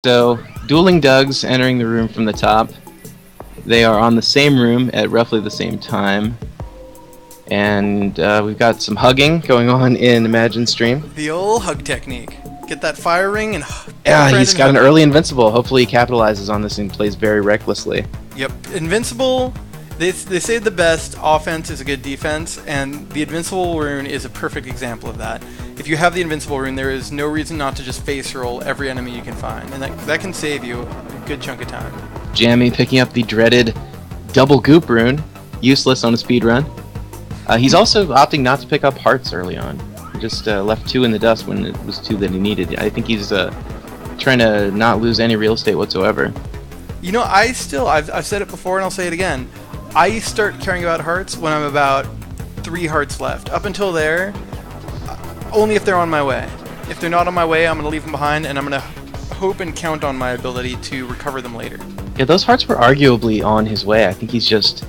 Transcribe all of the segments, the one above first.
So, dueling Dougs entering the room from the top. They are on the same room at roughly the same time. And we've got some hugging going on in Imagine Stream. The old hug technique. Get that fire ring and Yeah, he's got an early invincible. Hopefully he capitalizes on this and plays very recklessly. Yep. Invincible, they say the best offense is a good defense, and the Invincible rune is a perfect example of that. If you have the Invincible rune, there is no reason not to just face roll every enemy you can find, and that can save you a good chunk of time. Jammy picking up the dreaded double goop rune. Useless on a speed run. He's also opting not to pick up hearts early on. He just left 2 in the dust when it was 2 that he needed. I think he's trying to not lose any real estate whatsoever. You know, I've said it before and I'll say it again. I start caring about hearts when I'm about 3 hearts left. Up until there, only if they're on my way. If they're not on my way, I'm going to leave them behind, and I'm going to hope and count on my ability to recover them later. Yeah, those hearts were arguably on his way. I think he's just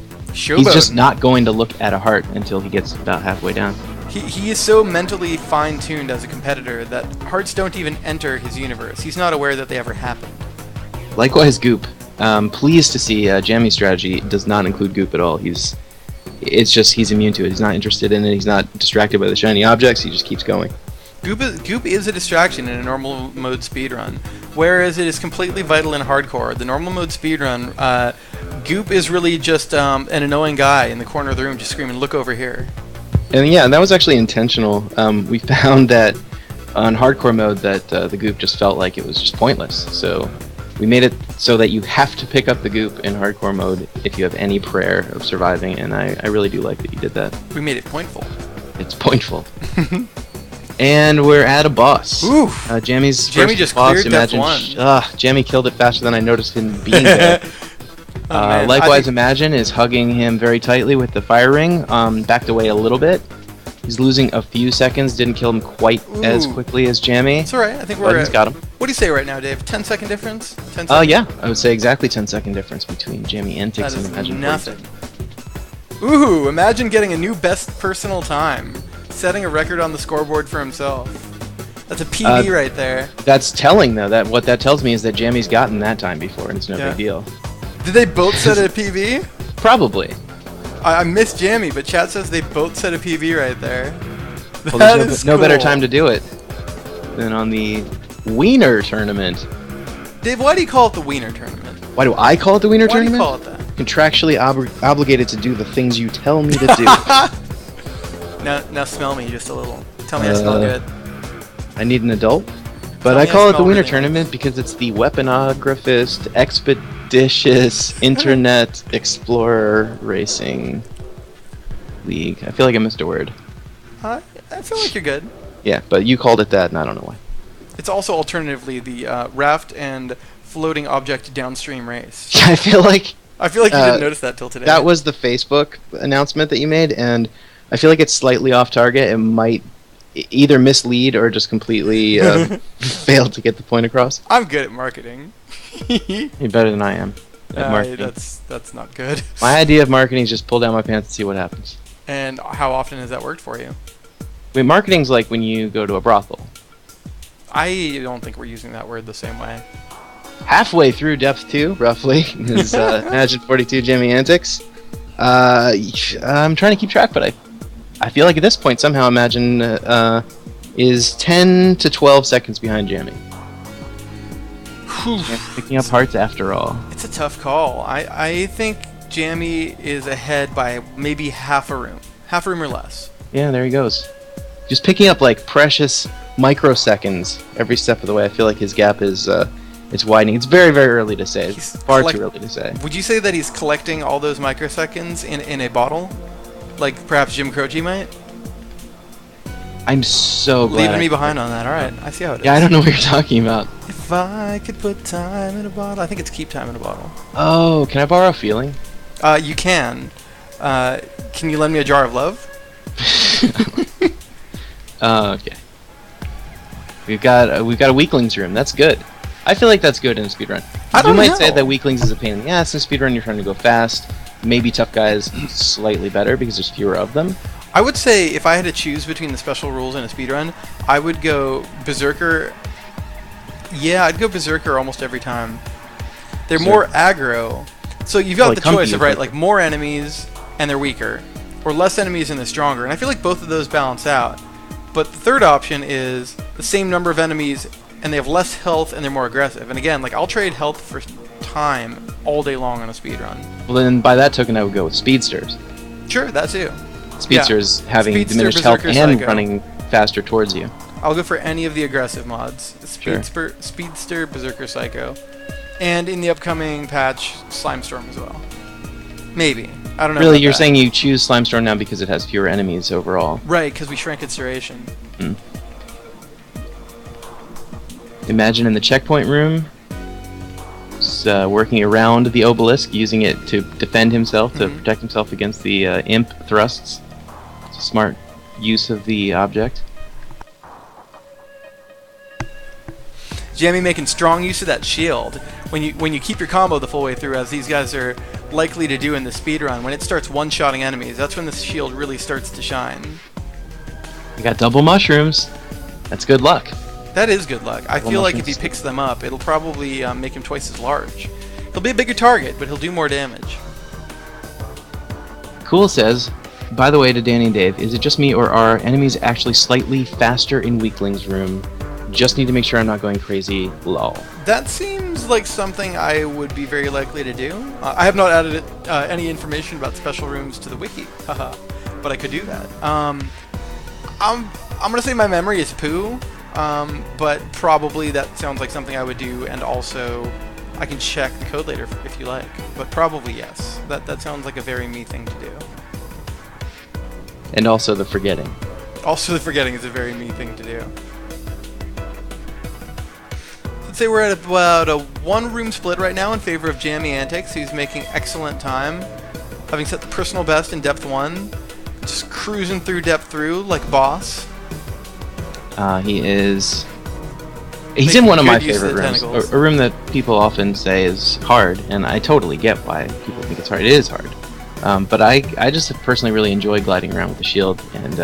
not going to look at a heart until he gets about halfway down. He is so mentally fine-tuned as a competitor that hearts don't even enter his universe. He's not aware that they ever happened. Likewise, Goop. Pleased to see Jammy's strategy does not include Goop at all. He's immune to it. He's not interested in it. He's not distracted by the shiny objects. He just keeps going. Goop is a distraction in a normal mode speedrun, whereas it is completely vital in hardcore. The normal mode speedrun, Goop is really just an annoying guy in the corner of the room just screaming, "Look over here." And yeah, and that was actually intentional. We found that on hardcore mode that the Goop just felt like it was just pointless. So we made it so that you have to pick up the Goop in hardcore mode if you have any prayer of surviving, and I really do like that you did that. We made it pointful. It's pointful. And we're at a boss. Ooh. Jammy just boss, cleared Imagine. Jammy killed it faster than I noticed him being there. Likewise, Imagine is hugging him very tightly with the fire ring. Backed away a little bit. He's losing a few seconds. Didn't kill him quite as quickly as Jammy. It's alright. I think he's got him. What do you say right now, Dave? 10-second difference? 10 seconds? Yeah. I would say exactly 10-second difference between Jammy Antics and Imagine. Nothing. Ooh, Imagine getting a new best personal time. Setting a record on the scoreboard for himself. That's a PB right there. That's telling, though. What that tells me is that Jammy's gotten that time before, and it's no big deal. Did they both set a PB? Probably. I missed Jammy, but chat says they both set a PB right there. Well, there's no better time to do it than on the Wiener Tournament. Dave, why do you call it the Wiener Tournament? Why do I call it the Wiener Tournament? Why do you call it that? Contractually obligated to do the things you tell me to do. Now smell me just a little. Tell me I smell good. I need an adult. But I call it the Wiener Tournament because it's the Weaponographist Expeditious Internet Explorer Racing League. I feel like I missed a word. I feel like you're good. Yeah, but you called it that, and I don't know why. It's also alternatively the raft and floating object downstream race. I feel like you didn't notice that till today. That was the Facebook announcement that you made, and I feel like it's slightly off target. It might either mislead or just completely fail to get the point across. I'm good at marketing. You're better than I am at marketing. That's not good. My idea of marketing is just pull down my pants and see what happens. And how often has that worked for you? Wait, marketing's like when you go to a brothel. I don't think we're using that word the same way. Halfway through depth 2, roughly, is Imagine 42 Jammy Antics. I'm trying to keep track, but I feel like at this point somehow Imagine is 10 to 12 seconds behind Jammy. Picking up hearts after all. It's a tough call. I think Jammy is ahead by maybe half a room or less. Yeah, there he goes. Just picking up like precious microseconds every step of the way. I feel like his gap is it's widening. It's very, very early to say. It's far too early to say. Would you say that he's collecting all those microseconds in a bottle? Like perhaps Jim Croce might? I'm so glad. Leaving me behind on that. Alright, I see how it is. Yeah, I don't know what you're talking about. If I could put time in a bottle. I think it's keep time in a bottle. Oh, can I borrow a feeling? You can. Can you lend me a jar of love? Okay. We've got a weaklings room. That's good. I feel like that's good in a speedrun. You might say that weaklings is a pain in the ass in a speedrun. You're trying to go fast. Maybe tough guys slightly better because there's fewer of them. I would say if I had to choose between the special rules and a speedrun, I would go Berserker Yeah, I'd go Berserker almost every time. They're Berserk. more aggro. So you've got Well, the it comes choice to of, you right, quick. like more enemies and they're weaker, or less enemies and they're stronger. And I feel like both of those balance out. But the third option is the same number of enemies and they have less health and they're more aggressive. And again, like I'll trade health for time all day long on a speed run. Well, then by that token, I would go with speedsters. Sure, that too. Speedsters having Speedster, diminished health Berserker, and Psycho. running faster towards you. I'll go for any of the aggressive mods. Sure. Speedster, Berserker, Psycho. And in the upcoming patch, Slimestorm as well. Maybe. I don't know. Really, about you're that. saying you choose Slimestorm now because it has fewer enemies overall. Right, because we shrank its duration. Hmm. Imagine in the checkpoint room, working around the obelisk, using it to defend himself, to protect himself against the imp thrusts. It's a smart use of the object. Jamie making strong use of that shield. When you keep your combo the full way through, as these guys are likely to do in the speedrun, when it starts one-shotting enemies, that's when the shield really starts to shine. You got double mushrooms. That's good luck. That is good luck. I Double feel like if he mushrooms. picks them up, it'll probably make him twice as large. He'll be a bigger target, but he'll do more damage. Cool says, by the way to Danny and Dave, is it just me or are enemies actually slightly faster in Weakling's room? Just need to make sure I'm not going crazy, lol. That seems like something I would be very likely to do. I have not added any information about special rooms to the wiki, haha, but I could do that. I'm gonna say my memory is poo, but probably that sounds like something I would do, and also I can check the code later if you like. But probably yes. That sounds like a very me thing to do. And also the forgetting. Also, the forgetting is a very me thing to do. Let's say we're at about a one-room split right now in favor of Jammy Antics. He's making excellent time, having set the personal best in Depth 1. Just cruising through Depth through like boss. He is... He's Making in one of my good use of favorite the rooms. tentacles. A room that people often say is hard, and I totally get why people think it's hard. It is hard. But I just personally really enjoy gliding around with the shield and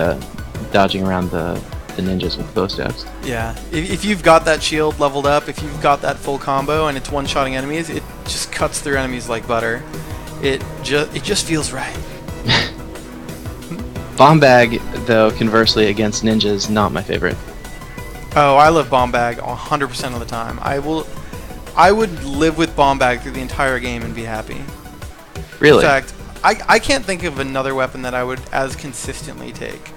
dodging around the ninjas with bow staves. Yeah, if you've got that shield leveled up, if you've got that full combo and it's one-shotting enemies, it just cuts through enemies like butter. It just feels right. Bomb bag, though, conversely against ninjas, not my favorite. Oh, I love Bomb Bag 100% of the time. I would live with Bomb Bag through the entire game and be happy. Really? In fact, I can't think of another weapon that I would as consistently take.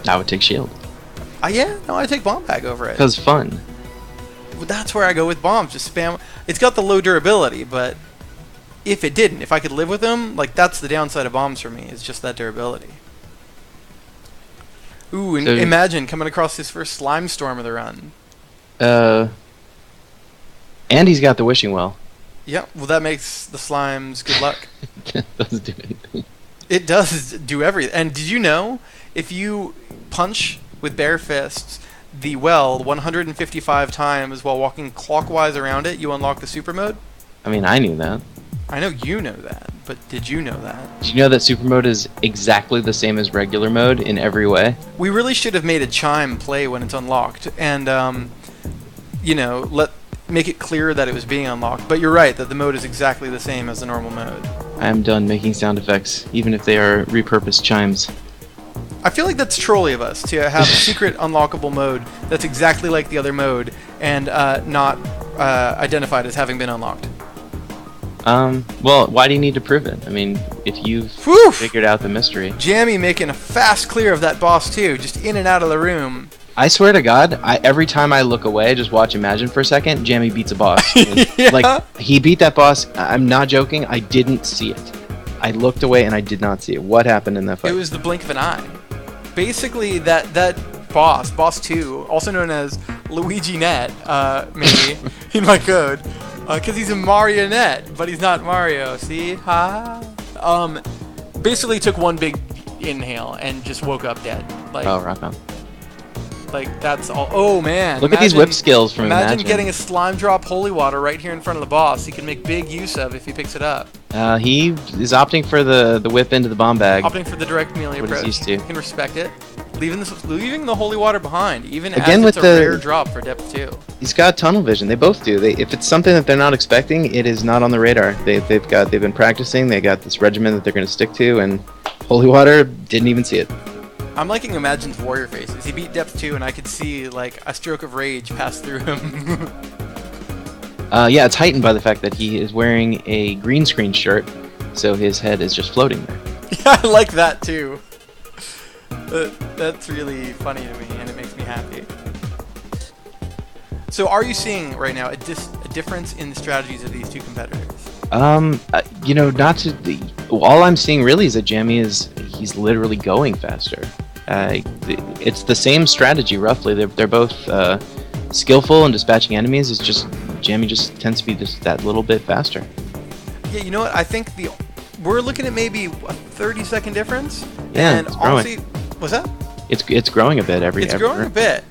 I would take shield. Yeah, no, I take Bomb Bag over it. Because fun. That's where I go with bombs. Just spam. It's got the low durability, but if it didn't, if I could live with them, like that's the downside of bombs for me. It's just that durability. Ooh, and So- imagine coming across his first slime storm of the run. And he's got the wishing well. Yep, well that makes the slimes good luck. Doesn't do anything. It does do everything. And did you know, if you punch with bare fists the well 155 times while walking clockwise around it, you unlock the super mode? I mean, I knew that. I know you know that, but did you know that? Did you know that super mode is exactly the same as regular mode in every way? We really should have made a chime play when it's unlocked, and you know, make it clear that it was being unlocked. But you're right that the mode is exactly the same as the normal mode. I am done making sound effects, even if they are repurposed chimes. I feel like that's trolly of us to have a secret unlockable mode that's exactly like the other mode and not identified as having been unlocked. Well, why do you need to prove it? I mean, if you've Whew! figured out the mystery. Jammy making a fast clear of that boss too, just in and out of the room. I swear to God, every time I look away, just watch Imagine for a second, Jammy beats a boss. And, Yeah. Like, he beat that boss. I'm not joking. I didn't see it. I looked away and I did not see it. What happened in that fight? It was the blink of an eye. Basically, that boss 2, also known as Luigi Net, maybe, in my code, because he's a marionette, but he's not Mario, see? Ha! Basically took one big inhale and just woke up dead. Like, Oh, rock on. like that's all. Oh, man. Look at these whip skills from Imagine Imagine. getting a slime drop holy water right here in front of the boss. He can make big use of if he picks it up. He is opting for the whip into the bomb bag. Opting for the direct melee What he's approach. used to. You can respect it. leaving the holy water behind, even Again, as with it's a the- rare drop for depth 2. He's got tunnel vision. They both do. If it's something that they're not expecting, it is not on the radar. They've been practicing. They got this regimen that they're going to stick to, and Holy Water didn't even see it. I'm liking Imagine's warrior faces. He beat depth 2, and I could see like a stroke of rage pass through him. Yeah, it's heightened by the fact that he is wearing a green screen shirt, so his head is just floating there. Yeah, I like that too. That's really funny to me, and it makes me happy. So, are you seeing right now a difference in the strategies of these two competitors? Not to the. All I'm seeing really is that Jammy he's literally going faster. It's the same strategy roughly. They're both skillful in dispatching enemies. It's just Jammy just tends to be just that little bit faster. Yeah, you know what? I think we're looking at maybe a 30-second difference. Yeah, and it's growing. honestly, what's that? It's growing a bit every. It's growing a bit,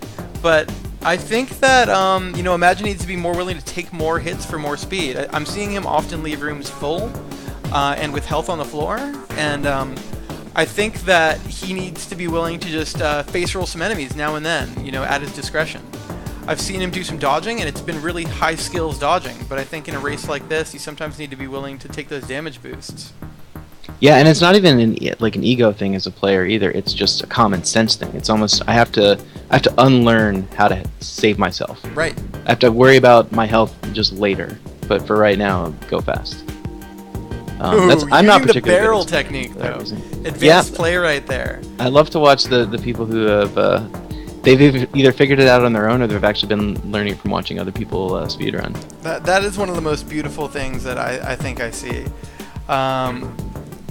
but I think that Imagine needs to be more willing to take more hits for more speed. I'm seeing him often leave rooms full and with health on the floor, and I think that he needs to be willing to just face roll some enemies now and then, at his discretion. I've seen him do some dodging, and it's been really high skills dodging, but I think in a race like this, you sometimes need to be willing to take those damage boosts. Yeah, and it's not even an ego thing as a player either. It's just a common sense thing. It's almost I have to unlearn how to save myself. Right. I have to worry about my health just later, but for right now, go fast. I'm not particularly the barrel good at technique though. Advanced Yeah. play right there. I love to watch the people who have they've either figured it out on their own or they've actually been learning it from watching other people speedrun. That is one of the most beautiful things that I think I see.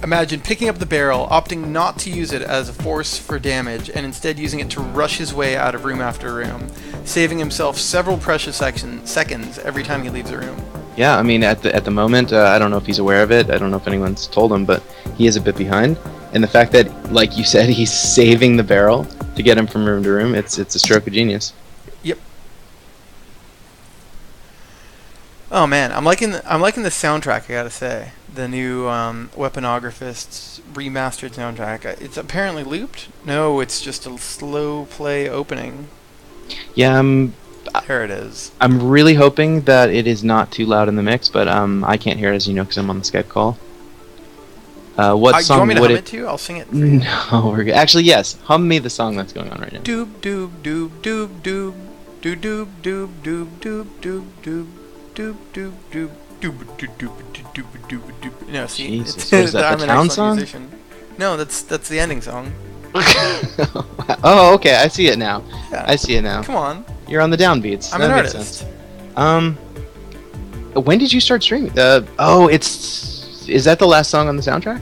Imagine picking up the barrel, opting not to use it as a force for damage, and instead using it to rush his way out of room after room, saving himself several precious seconds every time he leaves a room. Yeah, I mean, at the moment, I don't know if he's aware of it. I don't know if anyone's told him, but he is a bit behind. And the fact that, like you said, he's saving the barrel to get him from room to room, it's a stroke of genius. Yep. Oh man, I'm liking the soundtrack. I gotta say, the new Weaponographist's remastered soundtrack. It's apparently looped. No, it's just a slow play opening. Yeah, there it is. I'm really hoping that it is not too loud in the mix, but I can't hear it, as you know, because I'm on the Skype call. What Do you want song me to would hum it? it too? I'll sing it. For you. No, we're good. Actually, yes. Hum me the song that's going on right now. Doob doob doob doob doob doob doob doob doob doob doob doob doob doob doob doob doob doob doob doob. No, see, Jesus, it's what is that, I'm the an town excellent song? musician. No, that's the ending song. Oh, okay. I see it now. Yeah. I see it now. Come on, You're on the downbeats. I'm That an makes artist. sense. When did you start streaming? Is that the last song on the soundtrack?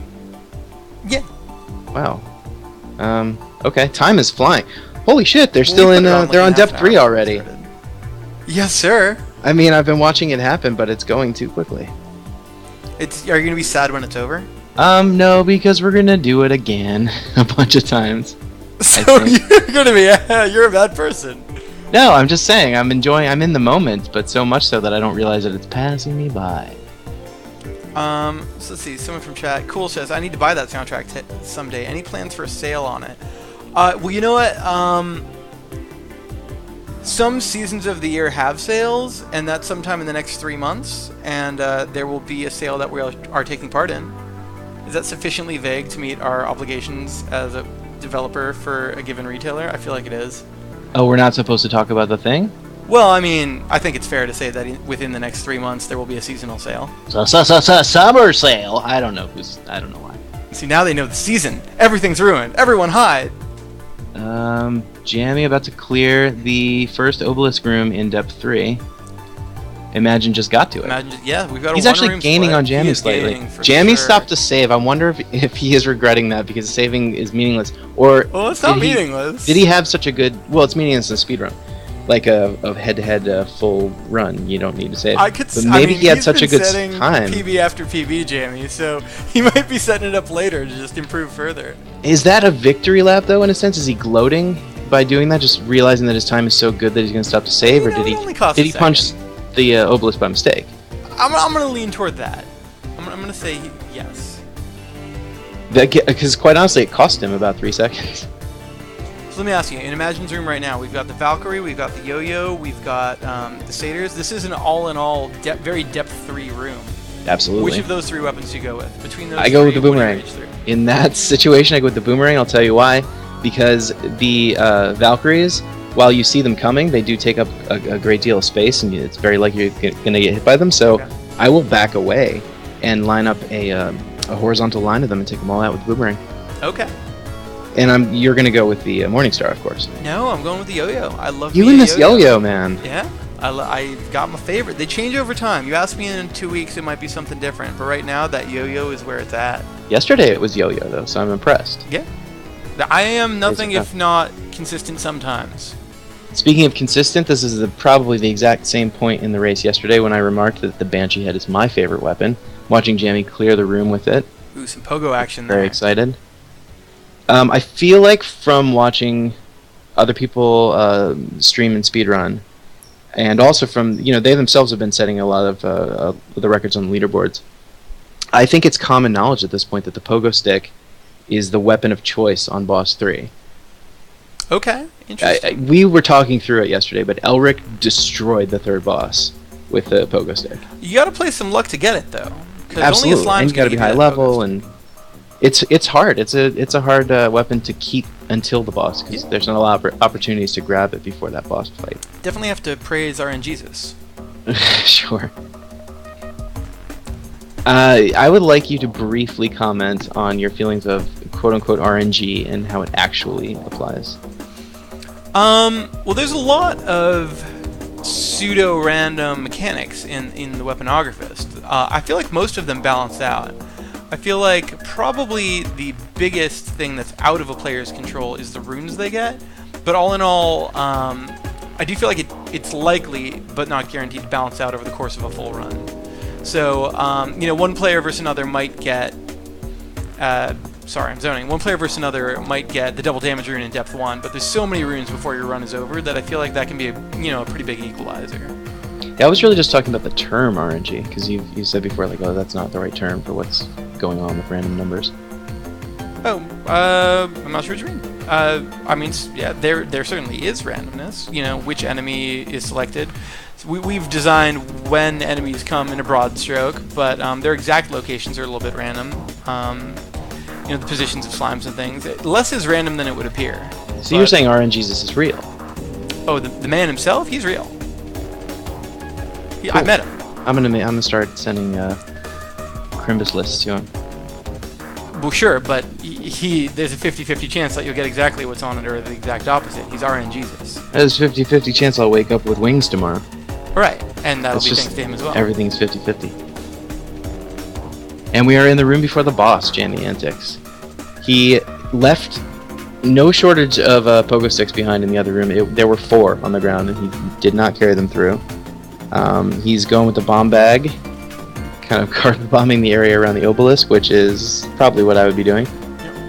Yeah. Wow. Okay. Time is flying. Holy shit! They're Well, still we in. put it on, like, They're on half an depth 3 hour already. before it started. Yes, sir. I mean, I've been watching it happen, but it's going too quickly. Are you gonna be sad when it's over? No, because we're gonna do it again a bunch of times. So think. you're gonna be you're a bad person. No, I'm just saying, I'm in the moment, but so much so that I don't realize that it's passing me by. So let's see. Someone from chat. Cool says, I need to buy that soundtrack someday. Any plans for a sale on it? Well, you know what? Some seasons of the year have sales, and that's sometime in the next 3 months, and there will be a sale that we are taking part in. Is that sufficiently vague to meet our obligations as a developer for a given retailer? I feel like it is. Oh, we're not supposed to talk about the thing? Well, I mean, I think it's fair to say that within the next 3 months there will be a seasonal sale. Summer sale. I don't know why. See, now they know the season. Everything's ruined. Everyone hide. Jammy about to clear the first obelisk room in depth 3. Imagine just got to it. Yeah, we've got. He's a actually one-room gaining split. on Jammy He is slightly. gaining for Jammy sure. stopped to save. I wonder if he is regretting that because saving is meaningless. Or Well, it's not meaningless. Did he have such a good? Well, it's meaningless in speedrun. Like a head-to-head full run, you don't need to save. But maybe he had such a good time. PB after PB, Jammy, so he might be setting it up later to just improve further. Is that a victory lap though? In a sense, is he gloating by doing that, just realizing that his time is so good that he's going to stop to save, or You know, did it only costs he a punch second. the obelisk by mistake? I'm going to lean toward that. I'm going to say yes. Because quite honestly, it cost him about 3 seconds. So let me ask you, in Imagine's room right now, we've got the Valkyrie, we've got the Yo-Yo, we've got the Satyrs. This is an all-in-all, very depth 3 room. Absolutely. Which of those 3 weapons do you go with? Between those I go with the what do you boomerang. reach through? In that situation, I go with the boomerang. I'll tell you why. Because the Valkyries, while you see them coming, they do take up a great deal of space, and it's very likely you're going to get hit by them. So Okay. I will back away and line up a horizontal line of them and take them all out with the boomerang. Okay. And you're going to go with the Morningstar, of course. No, I'm going with the Yo-Yo. I love You me and a this yo-yo, man. Yeah. I got my favorite. They change over time. You ask me in 2 weeks, it might be something different. But right now, that Yo-Yo is where it's at. Yesterday it was yo-yo, though, so I'm impressed. Yeah. I am nothing Crazy if not consistent sometimes. Speaking of consistent, this is probably the exact same point in the race yesterday when I remarked that the Banshee head is my favorite weapon. Watching Jamie clear the room with it. Ooh, some pogo action there. Very excited. I feel like from watching other people stream and speedrun, and also from, they themselves have been setting a lot of the records on the leaderboards. I think it's common knowledge at this point that the pogo stick is the weapon of choice on Boss 3. Okay, interesting. We were talking through it yesterday, but Elric destroyed the third boss with the pogo stick. You got to play some luck to get it, though. 'Cause Absolutely, only a and you got to be high level, and it's hard. It's a hard weapon to keep until the boss, because there's not a lot of opportunities to grab it before that boss fight. Definitely have to praise RNGesus. Sure. I would like you to briefly comment on your feelings of quote-unquote RNG and how it actually applies. Well, there's a lot of pseudo-random mechanics in the Weaponographist. I feel like most of them balance out. I feel like probably the biggest thing that's out of a player's control is the runes they get, but all in all, I do feel like it's likely, but not guaranteed, to balance out over the course of a full run. So, one player versus another might get... sorry, I'm zoning. One player versus another might get the double damage rune in depth 1, but there's so many runes before your run is over that I feel like that can be a pretty big equalizer. Yeah, I was really just talking about the term RNG, because you said before, like, oh, that's not the right term for what's going on with random numbers. Oh, I'm not sure what you mean. Yeah, there certainly is randomness. Which enemy is selected. So we've designed when enemies come in a broad stroke, but their exact locations are a little bit random. The positions of slimes and things. Less is random than it would appear. So you're saying RNGesus is real? Oh, the man himself? He's real. Cool. I met him. I'm gonna start sending Crimbus lists to him. Well, sure, but there's a 50-50 chance that you'll get exactly what's on it or the exact opposite. He's RNGesus. There's a 50-50 chance I'll wake up with wings tomorrow. Right, and that'll It's be just thanks to him as well. Everything's 50-50. And we are in the room before the boss, Jamie Antics. He left no shortage of pogo sticks behind in the other room. There were 4 on the ground, and he did not carry them through. He's going with the bomb bag, kind of carpet bombing the area around the obelisk, which is probably what I would be doing.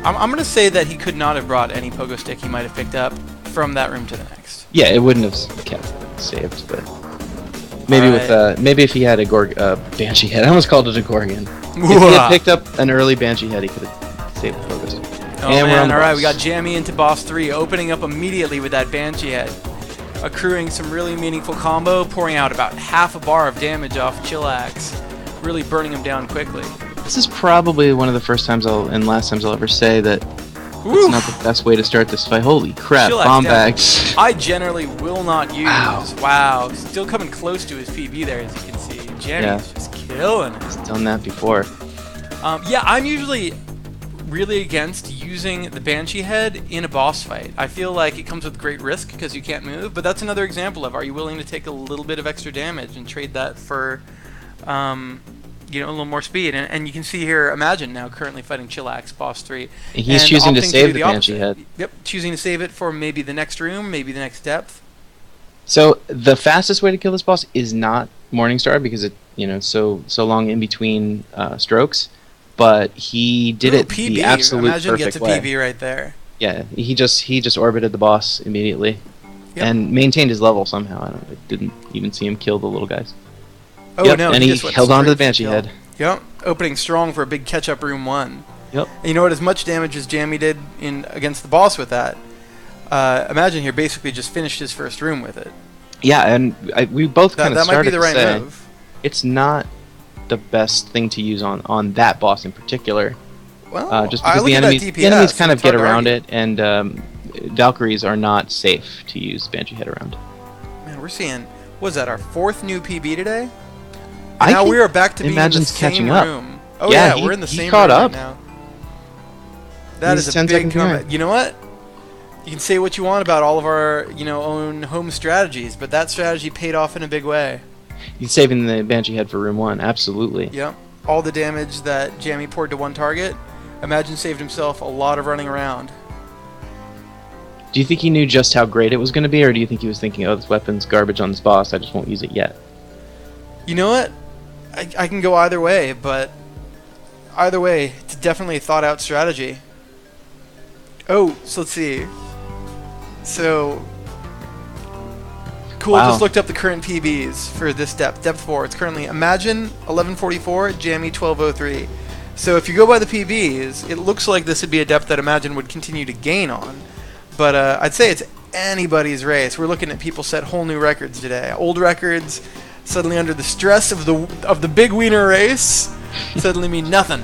I'm going to say that he could not have brought any pogo stick he might have picked up from that room to the next. Yeah, it wouldn't have kept saved, but maybe maybe if he had a Banshee head. I almost called it a Gorgon. If he had picked up an early Banshee head, he could have saved the pogo stick. Oh man, alright, we got Jamie into boss 3, opening up immediately with that Banshee head. Accruing some really meaningful combo, pouring out about half a bar of damage off Chillax. Really burning him down quickly. This is probably one of the first times and last times I'll ever say that it's not the best way to start this fight. Holy crap, Chillax bomb down. Bags. I generally will not use. Wow. Wow. Still coming close to his PB there, as you can see. Jamie's just killing it. He's done that before. Yeah, I'm usually really against using the Banshee head in a boss fight. I feel like it comes with great risk because you can't move, but that's another example of, are you willing to take a little bit of extra damage and trade that for a little more speed? And you can see here, Imagine now currently fighting Chillax, boss 3. He's choosing to save the Banshee head. Yep, choosing to save it for maybe the next room, maybe the next depth. So the fastest way to kill this boss is not Morningstar, because it so long in between strokes, but he did it PB. the absolute Imagine perfect gets a way. PB right there. Yeah, he just orbited the boss immediately, Yep. and maintained his level somehow. I didn't even see him kill the little guys. Oh Yep, no! and he just went held on to the straight Banshee kill. head. Yep, opening strong for a big catch-up room 1. Yep. And you know what? As much damage as Jamie did against the boss with that, Imagine here basically just finished his first room with it. Yeah, and we both kind of That might be started the to right say move. it's not the best thing to use on that boss in particular. Well, Just I because look the at that enemies, DPS, kind so of it's get hard to around argue. it, and Valkyries are not safe to use Banshee Head around. Man, we're seeing, what is that, our 4th new PB today? I Now think we are back to being in the Imagine's same catching up. room. Oh Yeah, we're in the he same caught room up. right now. That He's is a 10 big seconds behind. comeback. You know what? You can say what you want about all of our, own home strategies, but that strategy paid off in a big way. He's saving the Banshee Head for room 1, absolutely. Yep. All the damage that Jammy poured to one target, Imagine saved himself a lot of running around. Do you think he knew just how great it was going to be, or do you think he was thinking, oh, this weapon's garbage on this boss, I just won't use it yet? You know what? I can go either way, but either way, it's definitely a thought-out strategy. Oh, so let's see. So, Cool Wow. just looked up the current PBs for this depth. Depth 4, it's currently Imagine 1144, Jammy 1203. So if you go by the PBs, it looks like this would be a depth that Imagine would continue to gain on. But I'd say it's anybody's race. We're looking at people set whole new records today. Old records suddenly under the stress of the big wiener race suddenly mean nothing.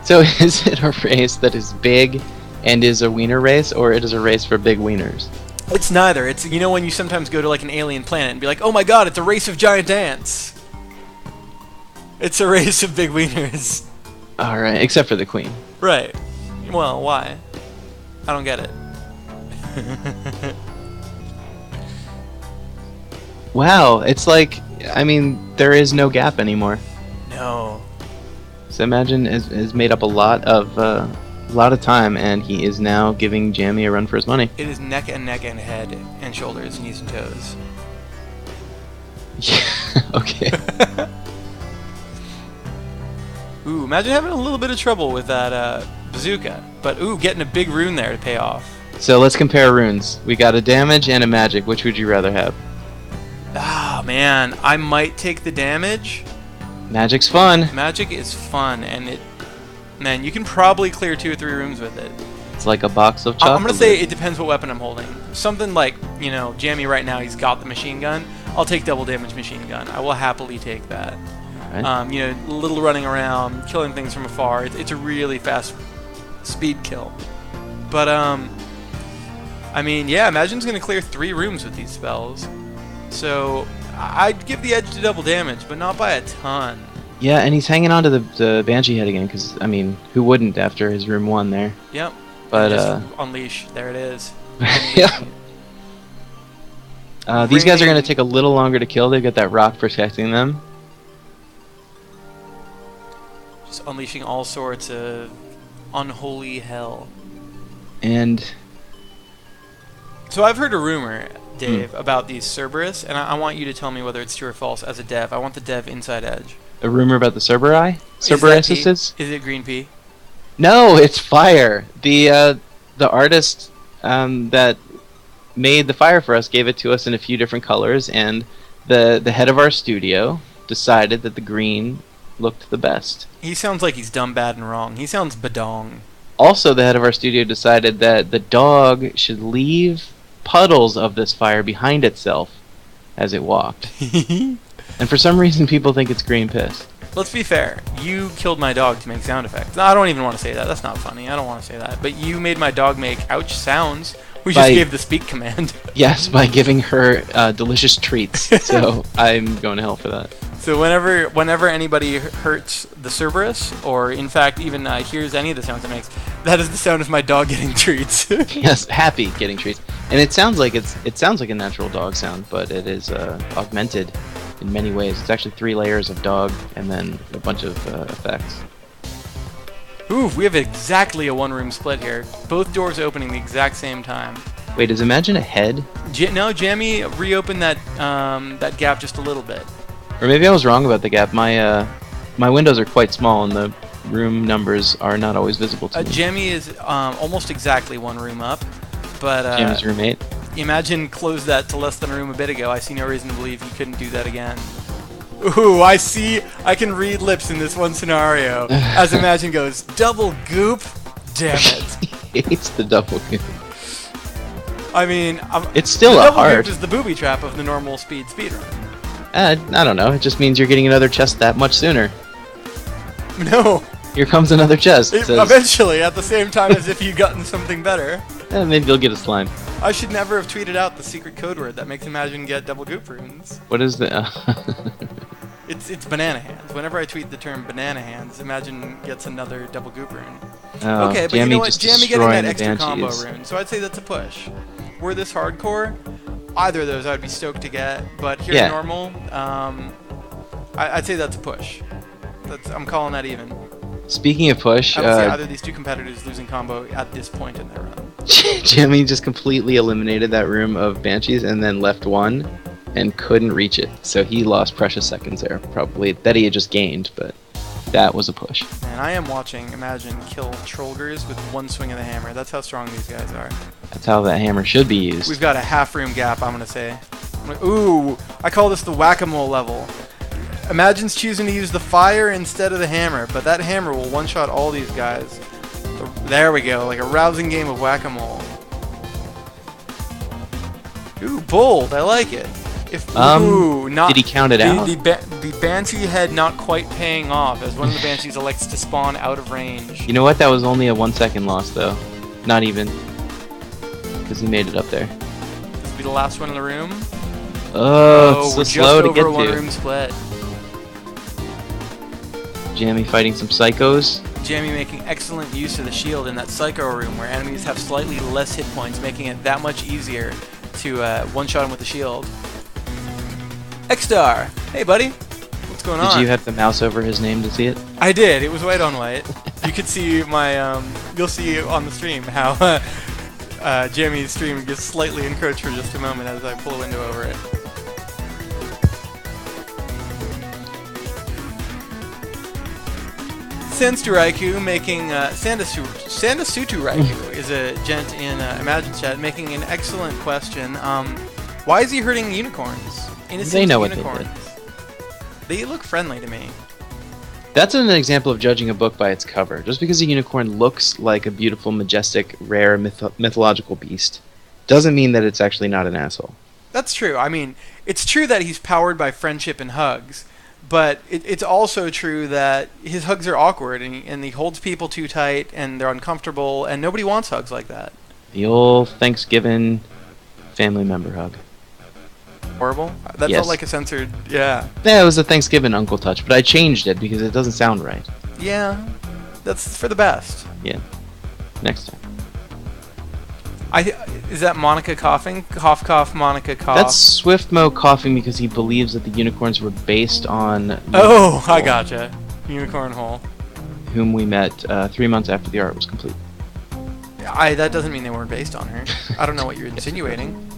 So is it a race that is big and is a wiener race, or it is a race for big wieners? It's neither. It's, when you sometimes go to like an alien planet and be like, oh my god, it's a race of giant ants. It's a race of big wieners. Alright, except for the queen. Right. Well, why? I don't get it. Wow, it's like, I mean, there is no gap anymore. No. So Imagine has made up a lot of time, and he is now giving Jammy a run for his money. It is neck and head and shoulders, knees and toes. Yeah, okay. Ooh, imagine having a little bit of trouble with that bazooka. But ooh, getting a big rune there to pay off. So let's compare runes. We got a damage and a magic. Which would you rather have? Ah, man, I might take the damage. Magic's fun. Magic is fun, and man, you can probably clear 2 or 3 rooms with it. It's like a box of chocolate. I'm gonna say it depends what weapon I'm holding. Something like, Jammy right now, he's got the machine gun. I'll take double damage machine gun. I will happily take that. Right. Little running around, killing things from afar. It's a really fast speed kill. But Imagine's gonna clear 3 rooms with these spells. So I'd give the edge to double damage, but not by a ton. Yeah, and he's hanging on to the Banshee Head again, because, I mean, who wouldn't after his room 1 there? Yep. But, just unleash. There it is. yeah. These guys are going to take a little longer to kill. They've got that rock protecting them. Just unleashing all sorts of unholy hell. And So I've heard a rumor, Dave, about these Cerberus, and I want you to tell me whether it's true or false as a dev. I want the dev inside edge. a rumor about the Cerberus? Is that Cerberuses? pea? Is it green pea? No, it's fire. The artist that made the fire for us gave it to us in a few different colors, and the head of our studio decided that the green looked the best. He sounds like he's dumb, bad, and wrong. He sounds badong. Also, the head of our studio decided that the dog should leave puddles of this fire behind itself as it walked. And for some reason, people think it's green piss. Let's be fair. You killed my dog to make sound effects. No, I don't even want to say that. That's not funny. I don't want to say that. But you made my dog make ouch sounds. We just gave the speak command. Yes, by giving her delicious treats. So I'm going to hell for that. So whenever anybody hurts the Cerberus, or in fact even hears any of the sounds it makes, that is the sound of my dog getting treats. Yes, happy getting treats. And it sounds like a natural dog sound, but it is augmented in many ways. It's actually 3 layers of dog and then a bunch of effects. Ooh, we have exactly a 1-room split here. Both doors opening the exact same time. Wait, does Imagine a head? No, Jammy reopened that that gap just a little bit. Or maybe I was wrong about the gap. My windows are quite small and the room numbers are not always visible to me. Jammy is almost exactly 1 room up, but Jamie's roommate. Imagine closed that to less than a room a bit ago. I see no reason to believe he couldn't do that again. Ooh, I can read lips in this one scenario. As Imagine goes, double goop? Damn it. He hates the double goop. I mean, It's still the a double heart. goop is the booby trap of the normal speedrun. I don't know. It just means you're getting another chest that much sooner. No. Here comes another chest. It says, Eventually, at the same time as if you'd gotten something better. maybe you'll get a slime. I should never have tweeted out the secret code word that makes Imagine get double goop runes. What is the... It's banana hands. Whenever I tweet the term banana hands, Imagine gets another double goop rune. Oh, Okay, but you know what? just Jammy getting that destroying the extra combo Banshees. rune, so I'd say that's a push. Were this hardcore, either of those I'd be stoked to get, but here Yeah. normal, I'd say that's a push. I'm calling that even. Speaking of push, I don't see either of these two competitors losing combo at this point in their run. Jammy just completely eliminated that room of Banshees and then left one and couldn't reach it. So he lost precious seconds there, probably, that he had just gained, but that was a push. And I am watching Imagine kill Trollgers with one swing of the hammer. That's how strong these guys are. That's how that hammer should be used. We've got a half room gap, I'm going to say. Ooh, I call this the whack-a-mole level. Imagine's choosing to use the fire instead of the hammer, but that hammer will one-shot all these guys. There we go, like a rousing game of whack-a-mole. Ooh, bold, I like it. Did he count it out? The Banshee head not quite paying off, as one of the Banshees elects to spawn out of range. You know what? That was only a 1 second loss, though. Not even. Because he made it up there. This will be the last one in the room. Oh, it's we're so slow to just get over one to. room split. Jammy fighting some psychos. Jammy making excellent use of the shield in that Psycho room where enemies have slightly less hit points, making it that much easier to one-shot him with the shield. X-Star! Hey, buddy! What's going on? Did you have the mouse over his name to see it? I did. It was white on white. You could see my, you'll see on the stream how Jammy's stream gets slightly encroached for just a moment as I pull a window over it. Sanstu Raikou making Sandasutu Raikou is a gent in Imagine Chat making an excellent question. Why is he hurting unicorns? Innocent They know unicorns. what they did. They look friendly to me. That's an example of judging a book by its cover. Just because a unicorn looks like a beautiful, majestic, rare, mythological beast doesn't mean that it's actually not an asshole. That's true. I mean, it's true that he's powered by friendship and hugs. But it's also true that his hugs are awkward, and he holds people too tight, and they're uncomfortable, and nobody wants hugs like that. The old Thanksgiving family member hug. Horrible? That Yes. felt like a censored... Yeah. Yeah, it was a Thanksgiving uncle touch, but I changed it because it doesn't sound right. Yeah. That's for the best. Yeah. Next time. Is that Monica coughing? Cough, cough, Monica cough. That's Swiftmo coughing because he believes that the unicorns were based on... Oh, I gotcha. Unicorn hole. Whom we met 3 months after the art was complete. That doesn't mean they weren't based on her. I don't know what you're insinuating.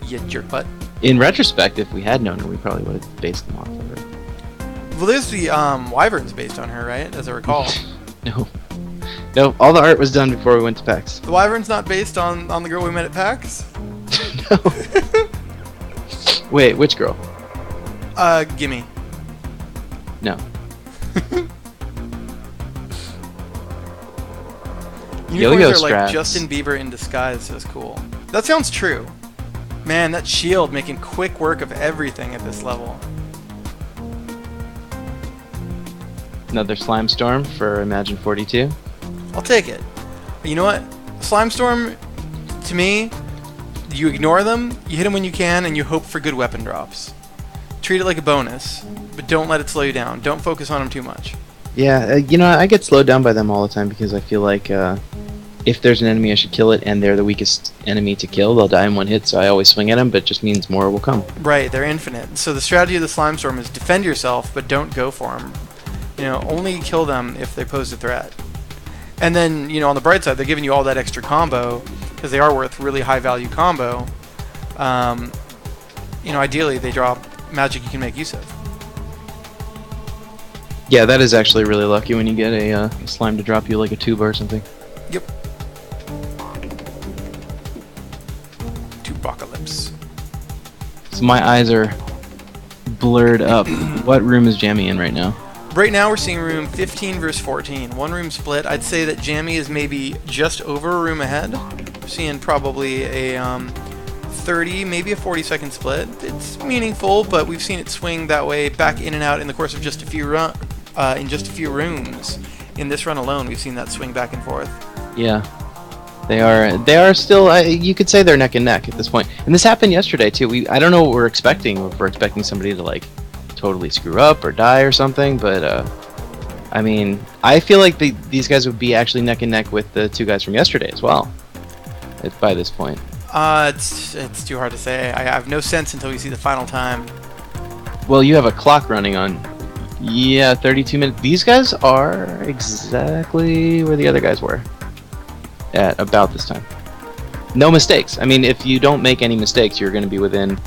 You jerk butt. In retrospect, if we had known her, we probably would have based them off of her. Well, there's the Wyverns based on her, right? As I recall. No. No, all the art was done before we went to PAX. The Wyvern's not based on the girl we met at PAX? No. Wait, which girl? Gimme. No. Unicorns Yo-yo are like straps. Justin Bieber in disguise, says cool. That sounds true. Man, that shield making quick work of everything at this level. Another Slime Storm for Imagine 42. I'll take it. You know what? Slime Storm, to me, you ignore them, you hit them when you can, and you hope for good weapon drops. Treat it like a bonus, but don't let it slow you down. Don't focus on them too much. Yeah, you know, I get slowed down by them all the time because I feel like if there's an enemy, I should kill it, and they're the weakest enemy to kill. They'll die in one hit, so I always swing at them, but it just means more will come. Right, they're infinite. So the strategy of the Slime Storm is defend yourself, but don't go for them. You know, only kill them if they pose a threat. And then, you know, on the bright side, they're giving you all that extra combo, because they are worth really high value combo. You know, ideally, they drop magic you can make use of. Yeah, that is actually really lucky when you get a slime to drop you like a tuba or something. Yep. Tubacalypse. So my eyes are blurred up. What room is Jammy in right now? Right now we're seeing room 15 versus 14. One room split. I'd say that Jammy is maybe just over a room ahead. seeing probably a 30, maybe a 40-second split. It's meaningful, but we've seen it swing that way back in and out in the course of just a few rooms. In this run alone, we've seen that swing back and forth. Yeah. They are still, you could say they're neck and neck at this point. And this happened yesterday, too. I don't know what we're expecting. If we're expecting somebody to, like, totally screw up or die or something, but, I mean, I feel like these guys would be actually neck and neck with the two guys from yesterday as well, by this point. It's too hard to say. I have no sense until we see the final time. Well, you have a clock running on. Yeah, 32 minutes. These guys are exactly where the other guys were at about this time. No mistakes. I mean, if you don't make any mistakes, you're going to be within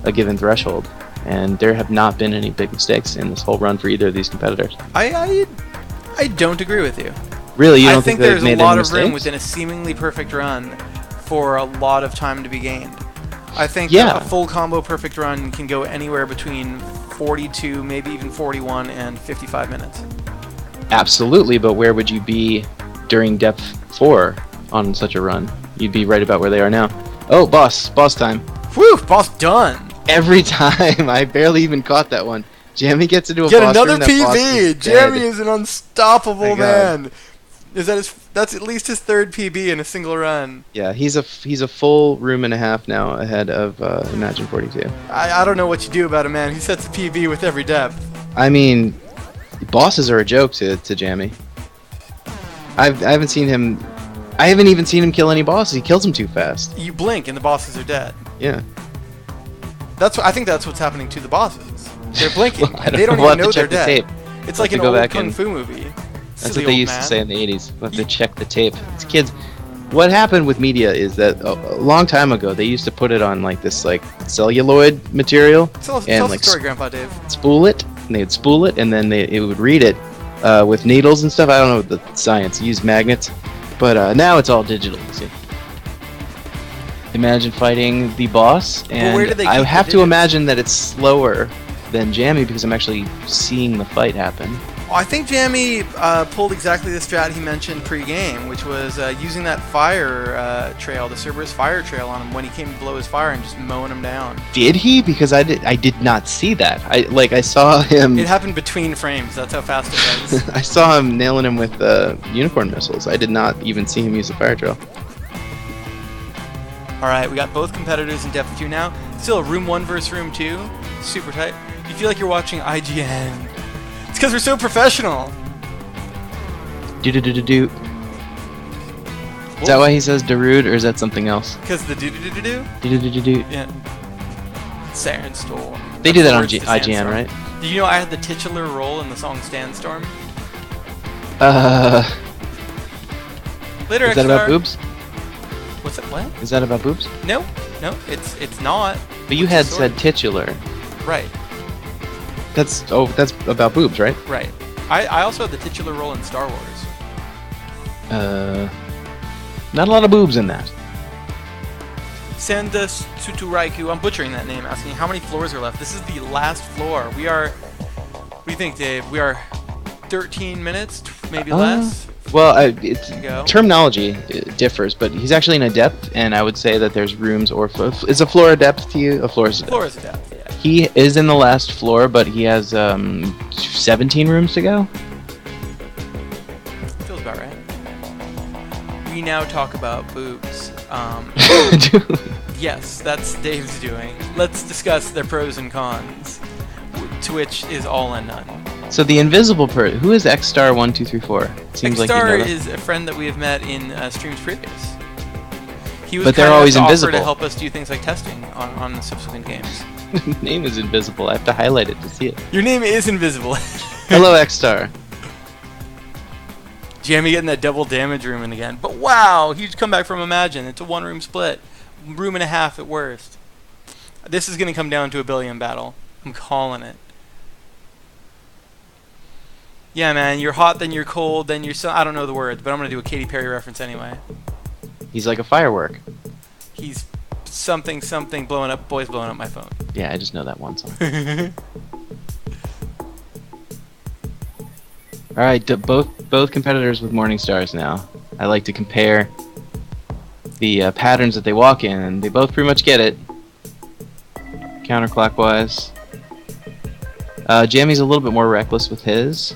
a given threshold. And there have not been any big mistakes in this whole run for either of these competitors. I don't agree with you. Really? You don't I think they've there's made a lot any of room mistakes? within a seemingly perfect run for a lot of time to be gained. I think Yeah. a full combo perfect run can go anywhere between 42, maybe even 41, and 55 minutes. Absolutely, but where would you be during depth 4 on such a run? You'd be right about where they are now. Oh, boss time. Whew, boss done. Every time, I barely even caught that one. Jamie gets into a Get boss another room, that boss PB. is Jeremy dead. is an unstoppable My God. man. That's at least his third PB in a single run. Yeah, he's a full room and a half now ahead of Imagine 42. I don't know what you do about him, man. He sets a PB with every depth. I mean, bosses are a joke to Jamie. I haven't seen him. I haven't even seen him kill any bosses. He kills them too fast. You blink and the bosses are dead. Yeah. I think that's what's happening to the bosses. They're blinking. Well, I and they don't we'll even have know to they're check the dead. tape. It's We'll like have an to go old back kung and- fu movie. That's Silly what they old used man. to say in the 80s. We'll have to check the tape. It's kids. What happened with media is that a long time ago they used to put it on like this like celluloid material Tell us and the like story, Grandpa Dave. spool it, and they'd spool it, and then it would read it with needles and stuff. I don't know the science. Use magnets, but now it's all digital. You see. Imagine fighting the boss, and where do they I keep the have to digits? imagine that it's slower than Jammy because I'm actually seeing the fight happen. I think Jammy pulled exactly the strat he mentioned pre-game, which was using that fire trail, the Cerberus fire trail on him when he came to blow his fire and just mowing him down. Did he? Because I did not see that. I saw him. It happened between frames. That's how fast it was. I saw him nailing him with unicorn missiles. I did not even see him use the fire drill. All right, we got both competitors in depth 2 now. Still room 1 versus room 2. Super tight. You feel like you're watching IGN. It's because we're so professional. Do do do do do. Is that why he says Darude, or is that something else? Because the do-do-do-do-do? Do do do do do. Yeah. Sandstorm. They do that on Words to IGN, Sandstorm. right? Did you know I had the titular role in the song Sandstorm? Later, Is that about X-Star. boobs? What's that? What? Is that about boobs? No, it's not. But you What's had the story? said titular. Right, That's about boobs, right? right. I also had the titular role in Star Wars. Not a lot of boobs in that. Sanda Tsuturaiku, I'm butchering that name, asking how many floors are left. This is the last floor. We are, what do you think, Dave? We are 13 minutes, maybe less? Well, it's Go. terminology differs, but he's actually in a depth, and I would say that there's rooms or is a floor a depth to you? A floor is a depth. Floor is a depth, yeah. He is in the last floor, but he has 17 rooms to go. Feels about right. We now talk about boobs. Yes, that's Dave's doing. Let's discuss their pros and cons, to which is all and none. So the invisible who is X-Star1234? Seems like you X-Star know that. is a friend that we have met in streams previous. He was But they're kind enough always to offer invisible. to help us do things like testing on the subsequent games. Name is invisible. I have to highlight it to see it. Your name is invisible. Hello, X-Star. Jamie getting that double damage room in again. But wow, huge comeback from Imagine. It's a 1-room split. Room and a half at worst. This is going to come down to a billion battle. I'm calling it. Yeah, man, you're hot, then you're cold, then you're I don't know the words, but I'm going to do a Katy Perry reference anyway. He's like a firework. He's something, blowing up, boys blowing up my phone. Yeah, I just know that one song. All right, both competitors with morning stars now. I like to compare the patterns that they walk in, and they both pretty much get it. Counterclockwise. Jammy's a little bit more reckless with his.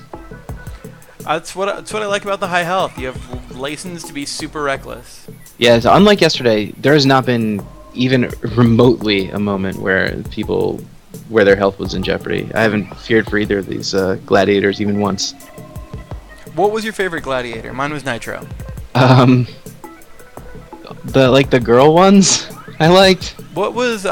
That's what I like about the high health. You have license to be super reckless. Yeah, so unlike yesterday, there has not been even remotely a moment where their health was in jeopardy. I haven't feared for either of these gladiators even once. What was your favorite gladiator? Mine was Nitro. The girl ones I liked. What was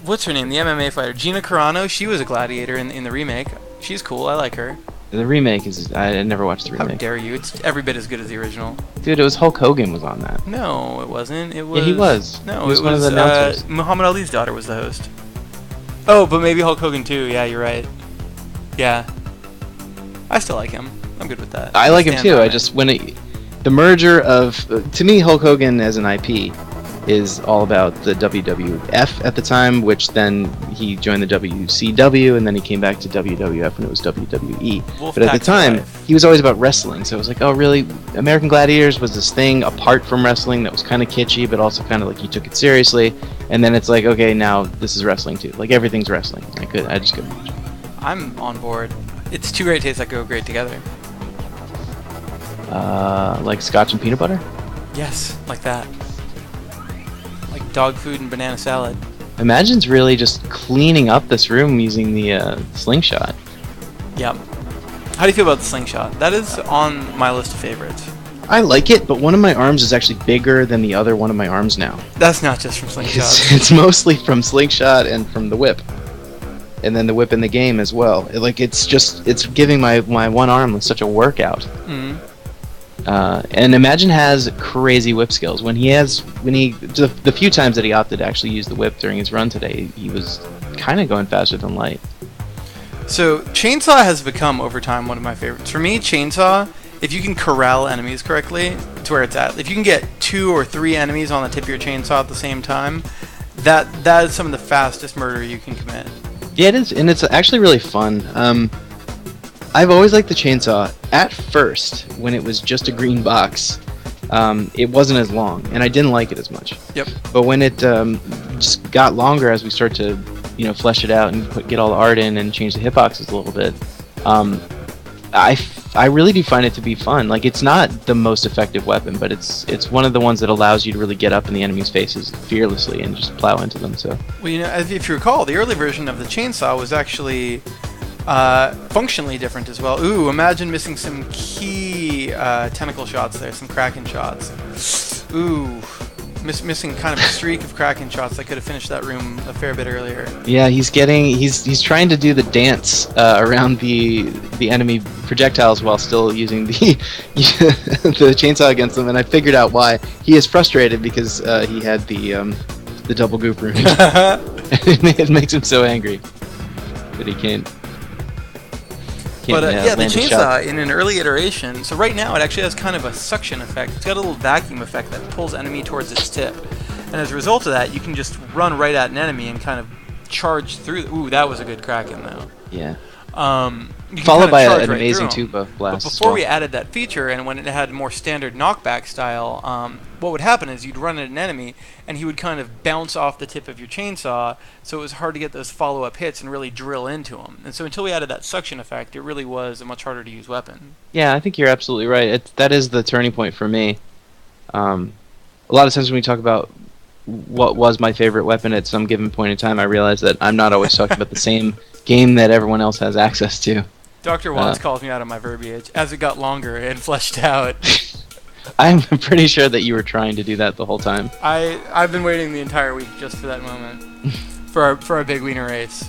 what's her name? The MMA fighter, Gina Carano. She was a gladiator in the remake. She's cool. I like her. The remake is... I never watched the remake. How dare you? It's every bit as good as the original. Dude, it was Hulk Hogan was on that. No, it wasn't. It was... Yeah, he was. No, he was it one was of the announcers. Muhammad Ali's daughter was the host. Oh, but maybe Hulk Hogan too. Yeah, you're right. Yeah. I still like him. I'm good with that. I like him too. I just... the merger of... to me, Hulk Hogan as an IP is all about the WWF at the time, which then he joined the WCW, and then he came back to WWF when it was WWE. But at the time, he was always about wrestling, so it was like, oh, really? American Gladiators was this thing apart from wrestling that was kind of kitschy, but also kind of like you took it seriously, and then it's like, okay, now this is wrestling too. Like, everything's wrestling. I just couldn't watch it. I'm on board. It's two great tastes that go great together. Like scotch and peanut butter? Yes, like that. Like dog food and banana salad. Imagine's really just cleaning up this room using the slingshot. Yep. How do you feel about the slingshot? That is on my list of favorites. I like it, but one of my arms is actually bigger than the other one of my arms now. That's not just from slingshot. It's mostly from slingshot and from the whip. And then the whip in the game as well. It's giving my one arm such a workout. Mm-hmm. And Imagine has crazy whip skills. The few times that he opted to actually use the whip during his run today, he was kind of going faster than light. So Chainsaw has become over time one of my favorites. For me, Chainsaw, if you can corral enemies correctly to where it's at, if you can get 2 or 3 enemies on the tip of your chainsaw at the same time, that is some of the fastest murder you can commit. Yeah, it is, and it's actually really fun. I've always liked the chainsaw. At first, when it was just a green box, it wasn't as long, and I didn't like it as much. Yep. But when it just got longer as we start to, flesh it out and get all the art in and change the hitboxes a little bit, I really do find it to be fun. Like, it's not the most effective weapon, but it's one of the ones that allows you to really get up in the enemy's faces fearlessly and just plow into them. So. Well, if you recall, the early version of the chainsaw was actually functionally different as well. Ooh, imagine missing some key tentacle shots there, some Kraken shots. Ooh, missing kind of a streak of Kraken shots that could have finished that room a fair bit earlier. Yeah, he's trying to do the dance around the enemy projectiles while still using the the chainsaw against them, and I figured out why. He is frustrated because he had the double goop rune. It makes him so angry that he can't. But the chainsaw in an early iteration, so right now it actually has kind of a suction effect. It's got a little vacuum effect that pulls enemy towards its tip. And as a result of that, you can just run right at an enemy and kind of charge through. Ooh, that was a good Kraken, though. Yeah. Followed by an amazing Puuba blast. But before we added that feature, and when it had more standard knockback style, what would happen is you'd run at an enemy, and he would kind of bounce off the tip of your chainsaw, so it was hard to get those follow-up hits and really drill into him. And so until we added that suction effect, it really was a much harder to use weapon. Yeah, I think you're absolutely right. That is the turning point for me. A lot of times when we talk about what was my favorite weapon at some given point in time, I realize that I'm not always talking about the same game that everyone else has access to. Dr. Watts calls me out on my verbiage as it got longer and fleshed out. I'm pretty sure that you were trying to do that the whole time. I've been waiting the entire week just for that moment. for our big wiener race.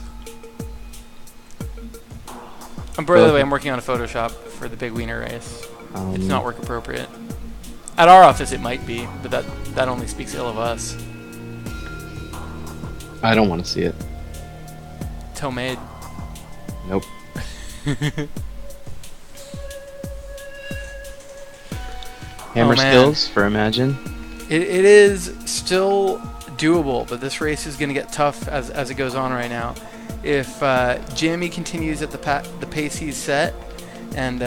And by the way, I'm working on a Photoshop for the big wiener race. It's not work appropriate. At our office it might be, but that only speaks ill of us. I don't want to see it. It's homemade. Nope. Hammer skills for Imagine. It is still doable, but this race is going to get tough as it goes on right now. If Jamie continues at the pace he's set, and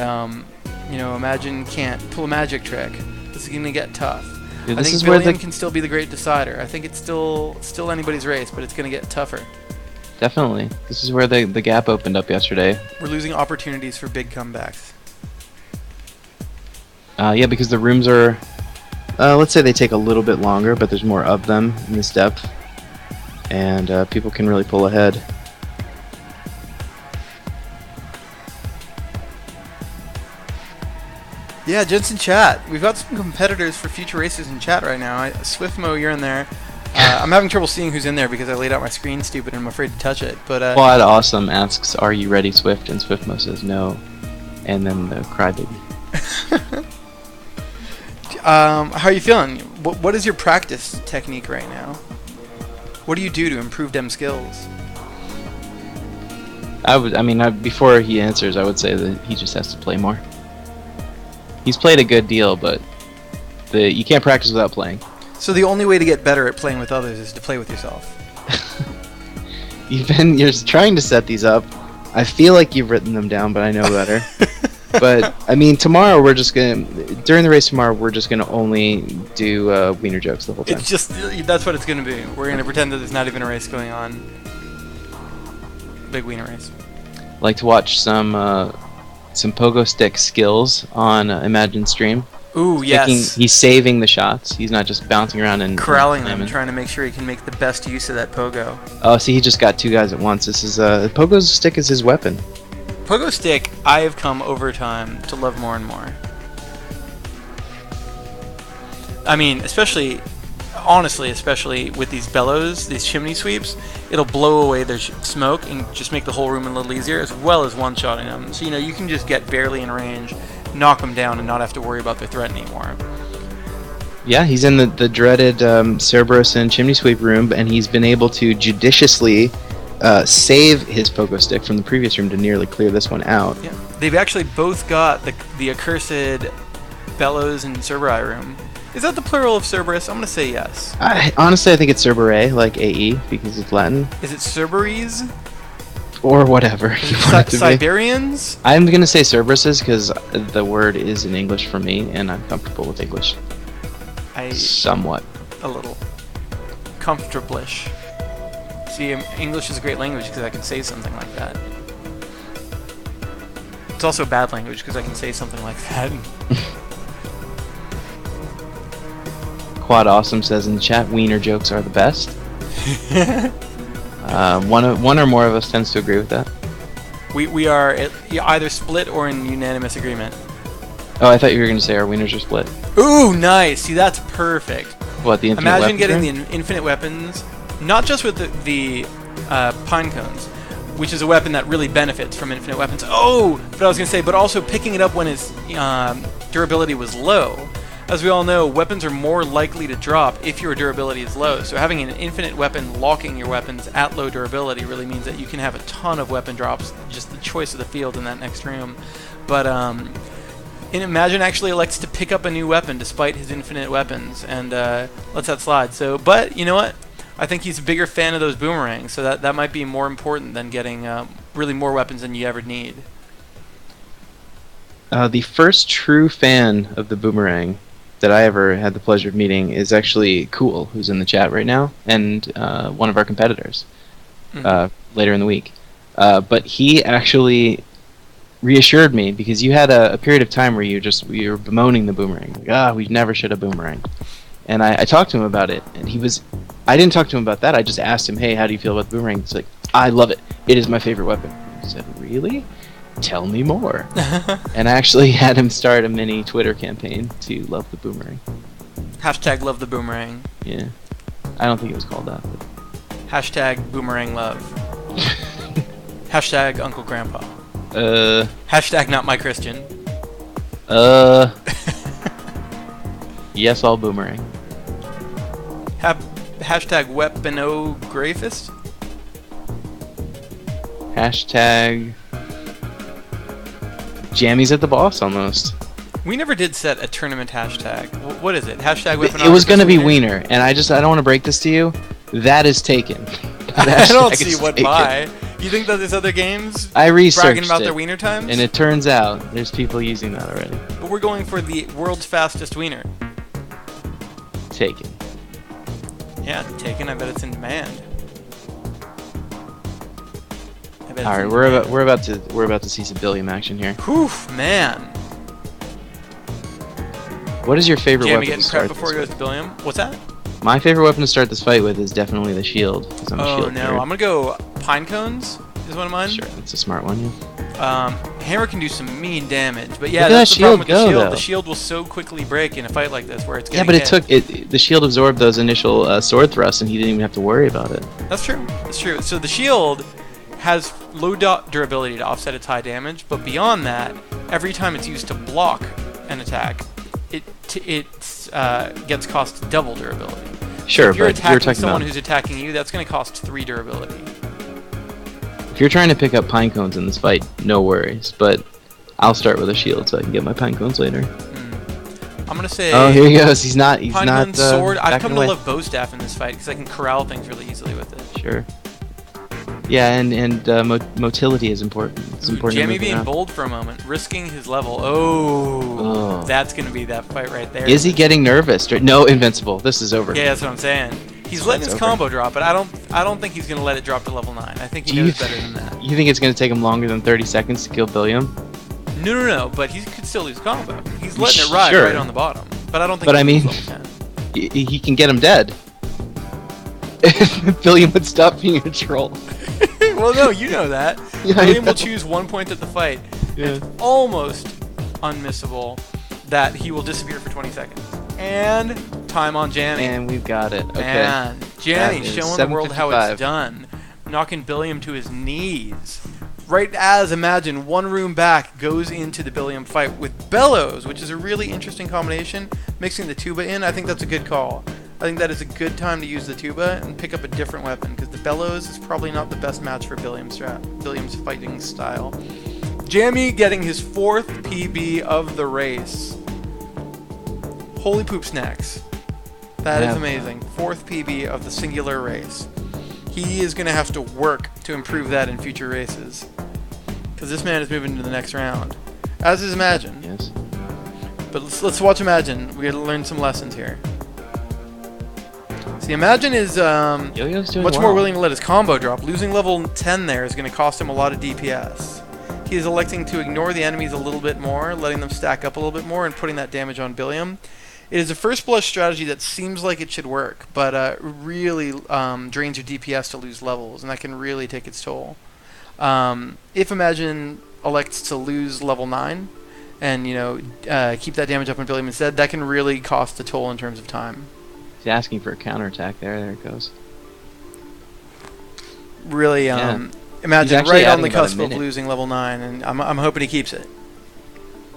Imagine can't pull a magic trick, this is going to get tough. Yeah, I this think is where Billiam can still be the great decider. I think it's still anybody's race, but it's going to get tougher. Definitely. This is where the gap opened up yesterday. We're losing opportunities for big comebacks. Yeah, because the rooms are, let's say they take a little bit longer, but there's more of them in this depth, and people can really pull ahead. Yeah, Jensen chat. We've got some competitors for future races in chat right now. Swiftmo, you're in there. I'm having trouble seeing who's in there because I laid out my screen stupid and I'm afraid to touch it. But Quad Awesome asks, "Are you ready, Swift?" And Swiftmo says no, and then the crybaby. How are you feeling? What is your practice technique right now? What do you do to improve them skills? Before he answers, I would say that he just has to play more. He's played a good deal, but you can't practice without playing. So the only way to get better at playing with others is to play with yourself. You're trying to set these up. I feel like you've written them down, but I know better. But tomorrow during the race tomorrow, we're just gonna only do wiener jokes the whole time. It's just that's what it's gonna be. We're gonna pretend that there's not even a race going on. Big wiener race. Like to watch some pogo stick skills on Imagine Stream. Ooh, yes. He's saving the shots. He's not just bouncing around and corralling them, trying to make sure he can make the best use of that pogo. Oh, see, he just got two guys at once. This is pogo stick is his weapon. Pogo stick, I have come over time to love more and more. Especially with these bellows, these chimney sweeps, it'll blow away their smoke and just make the whole room a little easier, as well as one-shotting them. So, you can just get barely in range, knock them down, and not have to worry about their threat anymore. Yeah, he's in the dreaded Cerberus and chimney sweep room, and he's been able to judiciously save his pogo stick from the previous room to nearly clear this one out. Yeah, they've actually both got the accursed bellows and Cerberi room. Is that the plural of Cerberus? I'm going to say yes. Honestly, I think it's Cerberae, like AE, because it's Latin. Is it Cerberies? Or whatever. Siberians? I'm going to say Cerberuses because the word is in English for me, and I'm comfortable with English. Somewhat. A little. Comfortable-ish. See, English is a great language because I can say something like that. It's also a bad language because I can say something like that. Quad Awesome says in the chat, wiener jokes are the best. One or more of us tends to agree with that. We are either split or in unanimous agreement. Oh, I thought you were going to say our wieners are split. Ooh, nice! See, that's perfect. What, the infinite Imagine getting room? the infinite weapons, not just with the pine cones, which is a weapon that really benefits from infinite weapons. Oh, but I was going to say, but also picking it up when its durability was low. As we all know, weapons are more likely to drop if your durability is low. So having an infinite weapon locking your weapons at low durability really means that you can have a ton of weapon drops, just the choice of the field in that next room. But Imagine actually elects to pick up a new weapon despite his infinite weapons and lets that slide. So, but you know what? I think he's a bigger fan of those boomerangs, so that might be more important than getting really more weapons than you ever need. The first true fan of the boomerang that I ever had the pleasure of meeting is actually Cool, who's in the chat right now, and one of our competitors later in the week. But he actually reassured me because you had a period of time where you were bemoaning the boomerang. Like, we never should have boomerang. And I talked to him about it, and I didn't talk to him about that. I just asked him, hey, how do you feel about the boomerang? He's like, I love it. It is my favorite weapon. I said, really? Tell me more. And I actually had him start a mini Twitter campaign to love the boomerang. Hashtag love the boomerang. Yeah. I don't think it was called that. But. Hashtag boomerang love. Hashtag Uncle Grandpa. Hashtag not my Christian. Yes, all boomerang. Hashtag Weaponographist. Hashtag Jammies at the boss, almost. We never did set a tournament hashtag. What is it? Hashtag Weaponographist. It was going to be wiener, and I don't want to break this to you. That is taken. I don't see what by. You think that there's other games I researched bragging about it, their wiener times? And it turns out there's people using that already. But we're going for the world's fastest wiener. Taken. Yeah, Taken. I bet it's in demand. All right, we're about to see some Billiam action here. Whew, man. What is your favorite Jamie weapon getting to start prepped before he this goes to Billiam. What's that? with? My favorite weapon to start this fight with is definitely the shield. 'Cause I'm a Oh shield no, nerd. I'm gonna go pine cones. Is one of mine. Sure, that's a smart one. Yeah. Hammer can do some mean damage, but yeah, Look at that's that the problem shield with go, the shield. though. The shield will so quickly break in a fight like this, where it's Yeah, getting but it hit. took the shield absorbed those initial sword thrusts, and he didn't even have to worry about it. That's true. That's true. So the shield has low durability to offset its high damage, but beyond that, every time it's used to block an attack, it gets cost double durability. Sure, So if you're but attacking talking someone about who's attacking you, that's going to cost 3 durability. if you're trying to pick up pine cones in this fight, no worries. But I'll start with a shield so I can get my pine cones later. I'm gonna say. Oh, here he goes. He's not. Pine cone, sword. I've come backing to away. love bow staff in this fight because I can corral things really easily with it. Sure. Yeah, and motility is important. It's important. to Jamie move being around. bold for a moment, risking his level. Oh, that's gonna be that fight right there. Is he getting nervous? No, invincible. This is over. Yeah, that's what I'm saying. He's letting his over. combo drop, but I don't think he's gonna let it drop to level 9. I think he Do you knows better than that. You think it's going to take him longer than 30 seconds to kill Billiam? No, but he could still lose combo. He's letting it ride Sure. right on the bottom. But I don't think. But I mean, level 10. he can get him dead. Billiam would stop being a troll. Well, no, you know that. Yeah, I William know. will choose one point at the fight. Yeah. It's almost unmissable that he will disappear for 20 seconds. And time on Jammy. And we've got it. Okay. Man, Jammy That is showing the world how 7:55. it's done. Knocking Billiam to his knees. Right as, imagine, one room back goes into the Billiam fight with Bellows, which is a really interesting combination. Mixing the tuba in, I think that's a good call. I think that is a good time to use the tuba and pick up a different weapon, because the Bellows is probably not the best match for Billiam's fighting style. Jammy getting his 4th PB of the race. Holy poop snacks. That is Yeah. amazing. 4th PB of the singular race. He is going to have to work to improve that in future races. Because this man is moving to the next round. As is Imagine. Yes. But let's watch Imagine. We got to learn some lessons here. See, Imagine is Yo-Yo's doing much well. more willing to let his combo drop. Losing level 10 there is going to cost him a lot of DPS. He is electing to ignore the enemies a little bit more, letting them stack up a little bit more, and putting that damage on Billiam. It is a first blush strategy that seems like it should work, but really drains your DPS to lose levels, and that can really take its toll. If Imagine elects to lose level 9 and keep that damage up on Billiam instead, that can really cost a toll in terms of time. He's asking for a counterattack there. There it goes. Really, Yeah. Imagine actually right on adding the about a cusp of minute. losing level 9, and I'm hoping he keeps it.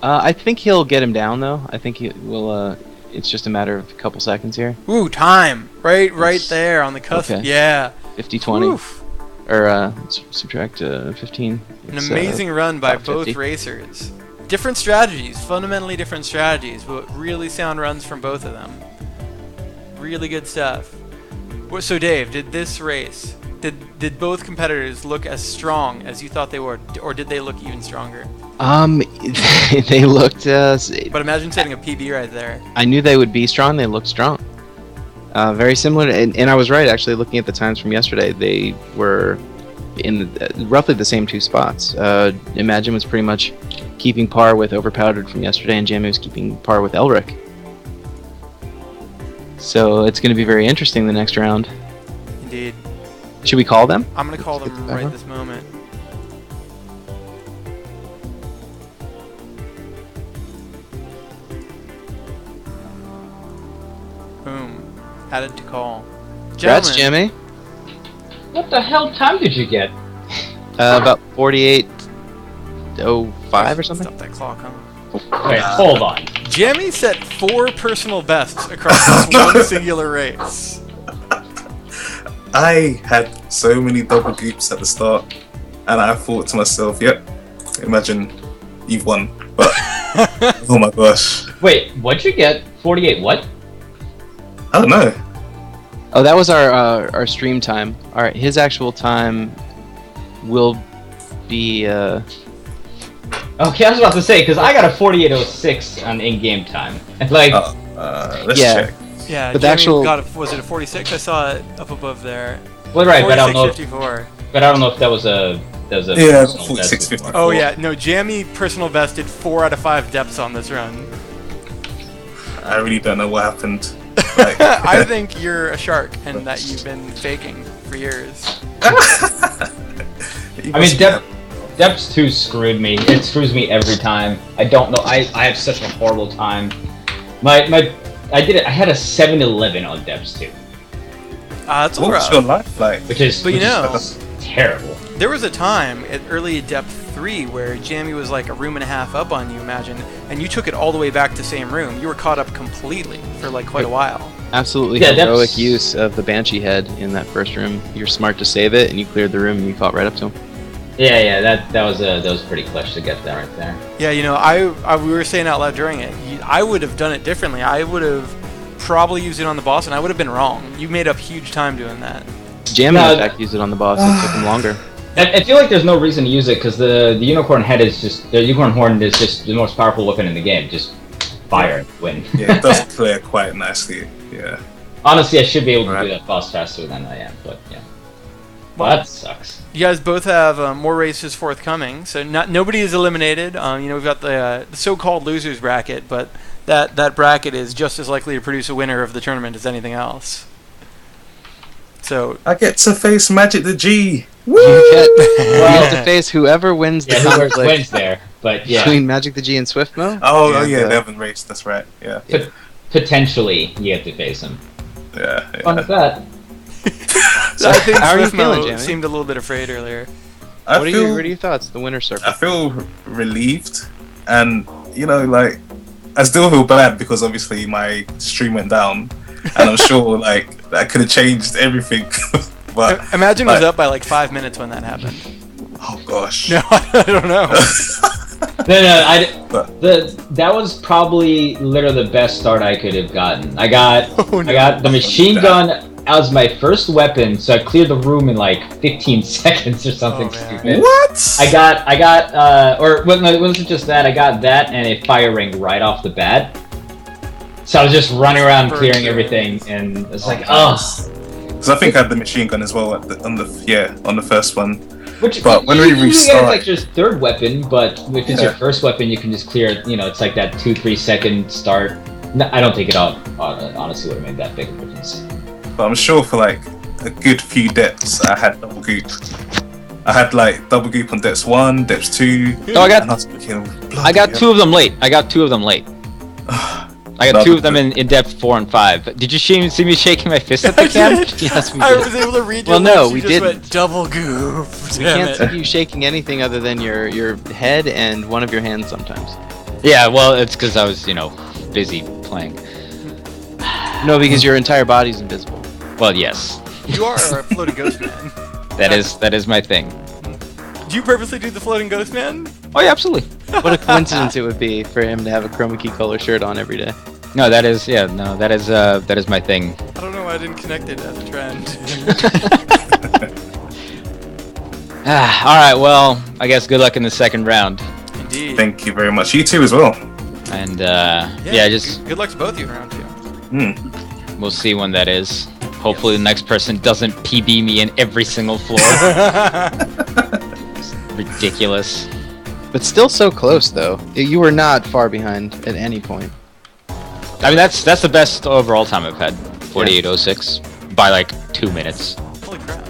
I think he'll get him down though. I think he will. It's just a matter of a couple seconds here. Ooh, time! Right It's- there on the cusp. okay. Yeah. 50-20. Oof. Or subtract 15. An It's, amazing run by about 50. both racers. Different strategies, fundamentally different strategies, but really sound runs from both of them. Really good stuff. So Dave, did this race, did both competitors look as strong as you thought they were, or did they look even stronger? They looked. But Imagine setting a PB right there. I knew they would be strong. They looked strong. Very similar, and I was right actually. Looking at the times from yesterday, they were in roughly the same 2 spots. Imagine was pretty much keeping par with Overpowdered from yesterday, and Jamie was keeping par with Elric. So it's going to be very interesting the next round. Indeed. Should we call them? I'm going to call them Uh-huh. right this moment. Boom. Added to call. Congrats, Gentlemen, Jamie. What the hell time did you get? About 48:05 or something. Stop that clock, huh? Wait, hold on. Jamie set 4 personal bests across this one singular race. I had so many double goops at the start, and I thought to myself, yep, Imagine you've won. But, oh my gosh. Wait, what'd you get? 48 what? I don't know. Oh, that was our stream time. All right, his actual time will be. Okay, I was about to say, because I got a 48.06 on in-game time. Like, Let's Yeah. check. Yeah, But the Jamie actual- got was it a 46? I saw it up above there. Well, right, but I don't know. 46.54. But I don't know if that was a Yeah, personal 46.54. best. Oh yeah, no, Jamie personal bested 4 out of 5 depths on this run. I really don't know what happened. Like, I think you're a shark and that you've been faking for years. I mean, Depths 2 screwed me. It screws me every time. I don't know. I have such a horrible time. I did it. I had a 7-11 on Depths 2, That's a what was rough. your life like? which is But you know, terrible. there was a time at early depth 3 where Jamie was like a room and a half up on you, imagine, and you took it all the way back to same room. You were caught up completely for like quite a while. Absolutely Yeah, heroic that's- use of the Banshee head in that first room. You're smart to save it, and you cleared the room, and you fought right up to him. Yeah, that was pretty clutch to get that right there. Yeah, you know, we were saying out loud during it. I would have done it differently. I would have probably used it on the boss, and I would have been wrong. You made up huge time doing that. Jamie, No, in fact, used it on the boss. It took him longer. I feel like there's no reason to use it because the unicorn head is just the unicorn horn is just the most powerful weapon in the game. Just fire, win. Yeah, it does clear quite nicely. Yeah. Honestly, I should be able to Right. do that boss faster than I am, but yeah. Well, that sucks. You guys both have more races forthcoming, so nobody is eliminated. You know, we've got the so-called losers bracket, but that bracket is just as likely to produce a winner of the tournament as anything else. So I get to face Magic the G. You have to face whoever wins the Yeah, whoever conflict wins there, but yeah, between Magic the G and Swiftmo. Oh yeah, And, they haven't raced. That's right. Yeah. potentially you have to face him. Yeah. Fun with that. I think how are you Swiftmo feeling, Jamie? seemed a little bit afraid earlier. I What are feel your thoughts? The winner's circle. I feel relieved, and you know, like I still feel bad because obviously my stream went down, and I'm sure like that could have changed everything. But Imagine it was like, up by like 5 minutes when that happened. oh gosh. No, I don't know. That was probably literally the best start I could have gotten. I got Oh, no. I got the machine gun as my first weapon, so I cleared the room in like 15 seconds or something Oh, man. stupid. What? I got or it wasn't just that. I got that and a fire ring right off the bat. So I was just running around clearing everything, and it's like, oh. Because I think I had the machine gun as well on the first one. Which, But when we usually restart- it's like your third weapon, but if it's your Yeah. first weapon, you can just clear it. You know, it's like that 2-3 second start. No, I don't think it honestly would have made that big of a difference. But I'm sure for like a good few depths, I had double goop. I had like double goop on depths 1, depths 2. Oh, I and I was thinking, I got two of them late. I got two of them No, two of them in depth 4 and 5. Did you see me shaking my fist at the cam? Yes, we I did. was able to read your Well, no, lips. You we just didn't. went double goof. We Damn can't it. see you shaking anything other than your head and one of your hands sometimes. Yeah, well, it's because I was, busy playing. No, because your entire body's invisible. Well, yes, You are a floating ghost man. that is my thing. Do you purposely do the floating ghost man? Oh yeah, absolutely. What a coincidence it would be for him to have a chroma key color shirt on every day. No, that is my thing. I don't know why I didn't connect it as a trend. All right, well, I guess good luck in the second round. Indeed. Thank you very much. You too as well. And just good luck to both of you in round 2. we'll see when that is. Hopefully the next person doesn't PB me in every single floor. It's ridiculous. But still so close, though. You were not far behind at any point. I mean, that's the best overall time I've had. 48.06 by like 2 minutes. Holy crap.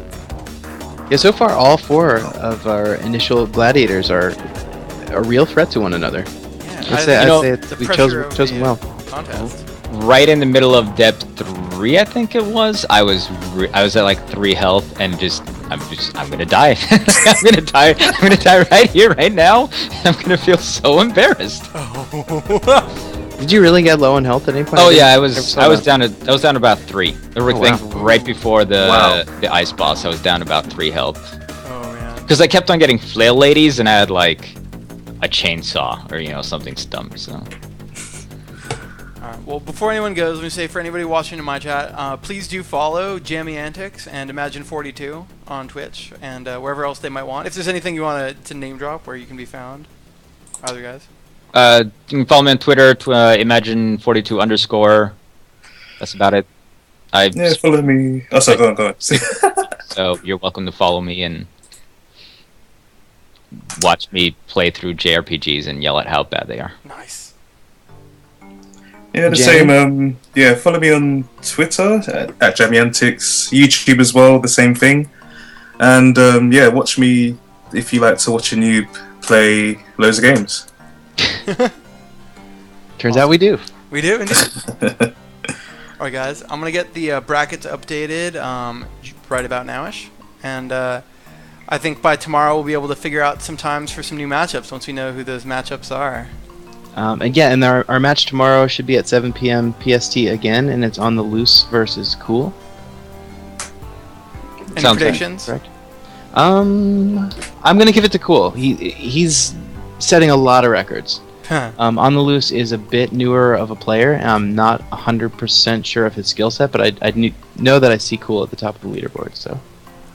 Yeah, so far all 4 of our initial gladiators are a real threat to one another. Yeah, I'd say the we pressure of chosen the, well. Contest. Right in the middle of depth 3, I think it was. I was at like 3 health and I'm gonna die. I'm gonna die. I'm gonna die right here, right now. I'm gonna feel so embarrassed. Did you really get low on health at any point? Oh yeah, I was down. down to about 3. Everything right before the ice boss. I was down about 3 health. Oh man. Because I kept on getting flail ladies, and I had like a chainsaw or something dumb. So Alright, well, before anyone goes, let me say for anybody watching in my chat, please do follow Jammy Antics and Imagine42 on Twitch and wherever else they might want. If there's anything you want to name drop where you can be found, either guys. you can follow me on Twitter, Imagine42_. That's about it. I Yeah, follow me. Oh, sorry, go on. So you're welcome to follow me and watch me play through JRPGs and yell at how bad they are. Nice. Yeah, the Jamie? same. Yeah, follow me on Twitter at JammyAntics, YouTube as well, the same thing. And yeah, watch me if you like to watch a noob play loads of games. Turns out we do. We do, indeed. Alright guys, I'm gonna get the brackets updated right about nowish, and I think by tomorrow we'll be able to figure out some times for some new matchups once we know who those matchups are. And our match tomorrow should be at 7 p.m. PST again, and it's on the loose versus cool. Any Sounds predictions? Correct. I'm gonna give it to cool. He's setting a lot of records. Huh. On the loose is a bit newer of a player, and I'm not 100% sure of his skill set, but I know that I see cool at the top of the leaderboard. So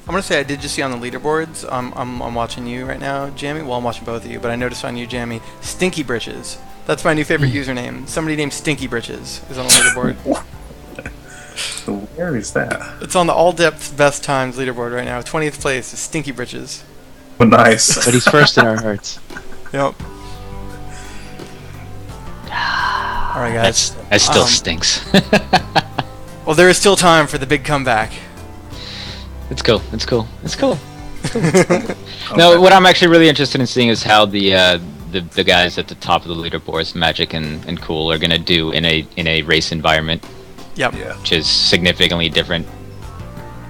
I'm gonna say I did just see on the leaderboards. I'm watching you right now, Jammy. Well, I'm watching both of you, but I noticed on you, Jammy, Stinky Britches. That's my new favorite username. Somebody named Stinky Britches is on the leaderboard. Where is that? It's on the all depth best times leaderboard right now. 20th place is Stinky Britches. Oh, nice. but he's first in our hearts. Yep. All right, guys. That still stinks. Well, there is still time for the big comeback. It's cool. No, what I'm actually really interested in seeing is how the guys at the top of the leaderboards, Magic and Cool, are gonna do in a race environment, Yep. Yeah. which is significantly different.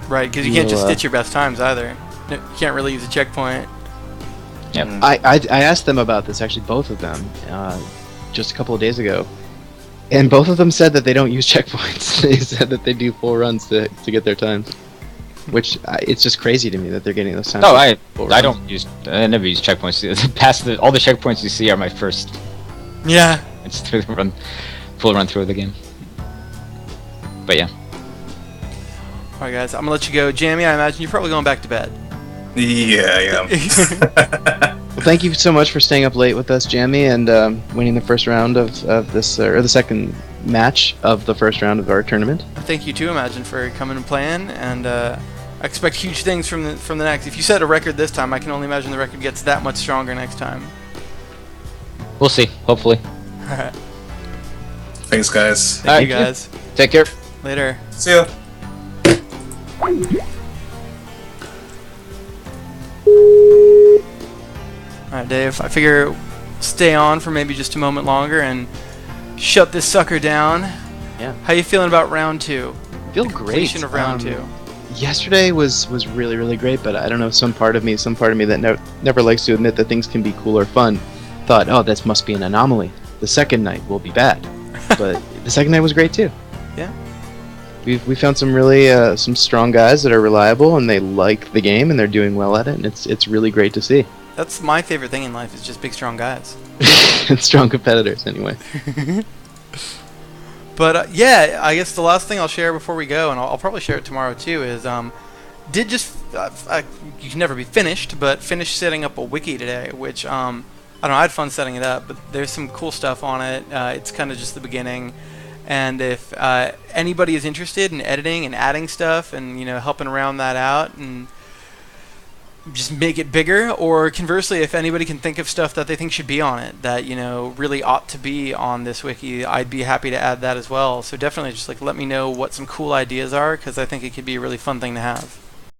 Right, because you can't just You'll, stitch your best times either. You can't really use a checkpoint. Yep. I asked them about this, actually, both of them, just a couple of days ago, and both of them said that they don't use checkpoints. They said that they do full runs to get their times, which it's just crazy to me that they're getting those times. No, with full I runs. never use checkpoints. All the checkpoints you see are my first. Yeah. It's through the full run through of the game. But yeah. All right, guys. I'm gonna let you go, Jammy. I imagine you're probably going back to bed. Yeah, yeah. Well, thank you so much for staying up late with us, Jammy, and winning the first round of this, or the second match of the first round of our tournament. Thank you too, Imagine, for coming and playing, and I expect huge things from the next. If you set a record this time, I can only imagine the record gets that much stronger next time. We'll see. Hopefully. All right. Thanks, guys. Thank you, guys. Take care. Later. See ya. Alright, Dave, I figure stay on for maybe just a moment longer and shut this sucker down. Yeah. How you feeling about round two? Feel Completion great. of round two. Yesterday was really, really great, but I don't know, some part of me that never likes to admit that things can be cool or fun, thought, oh, this must be an anomaly. The second night will be bad. But the second night was great too. Yeah. We found some really some strong guys that are reliable, and they like the game, and they're doing well at it, and it's really great to see. That's my favorite thing in life, is just big, strong guys. And strong competitors, anyway. But yeah, I guess the last thing I'll share before we go, and I'll probably share it tomorrow too, is did just you can never be finished, but finished setting up a wiki today, which I don't know, I had fun setting it up, but there's some cool stuff on it. It's kind of just the beginning, and if anybody is interested in editing and adding stuff and helping round that out and just make it bigger, or conversely, if anybody can think of stuff that they think should be on it that really ought to be on this wiki, I'd be happy to add that as well. So definitely just let me know what some cool ideas are, because I think it could be a really fun thing to have.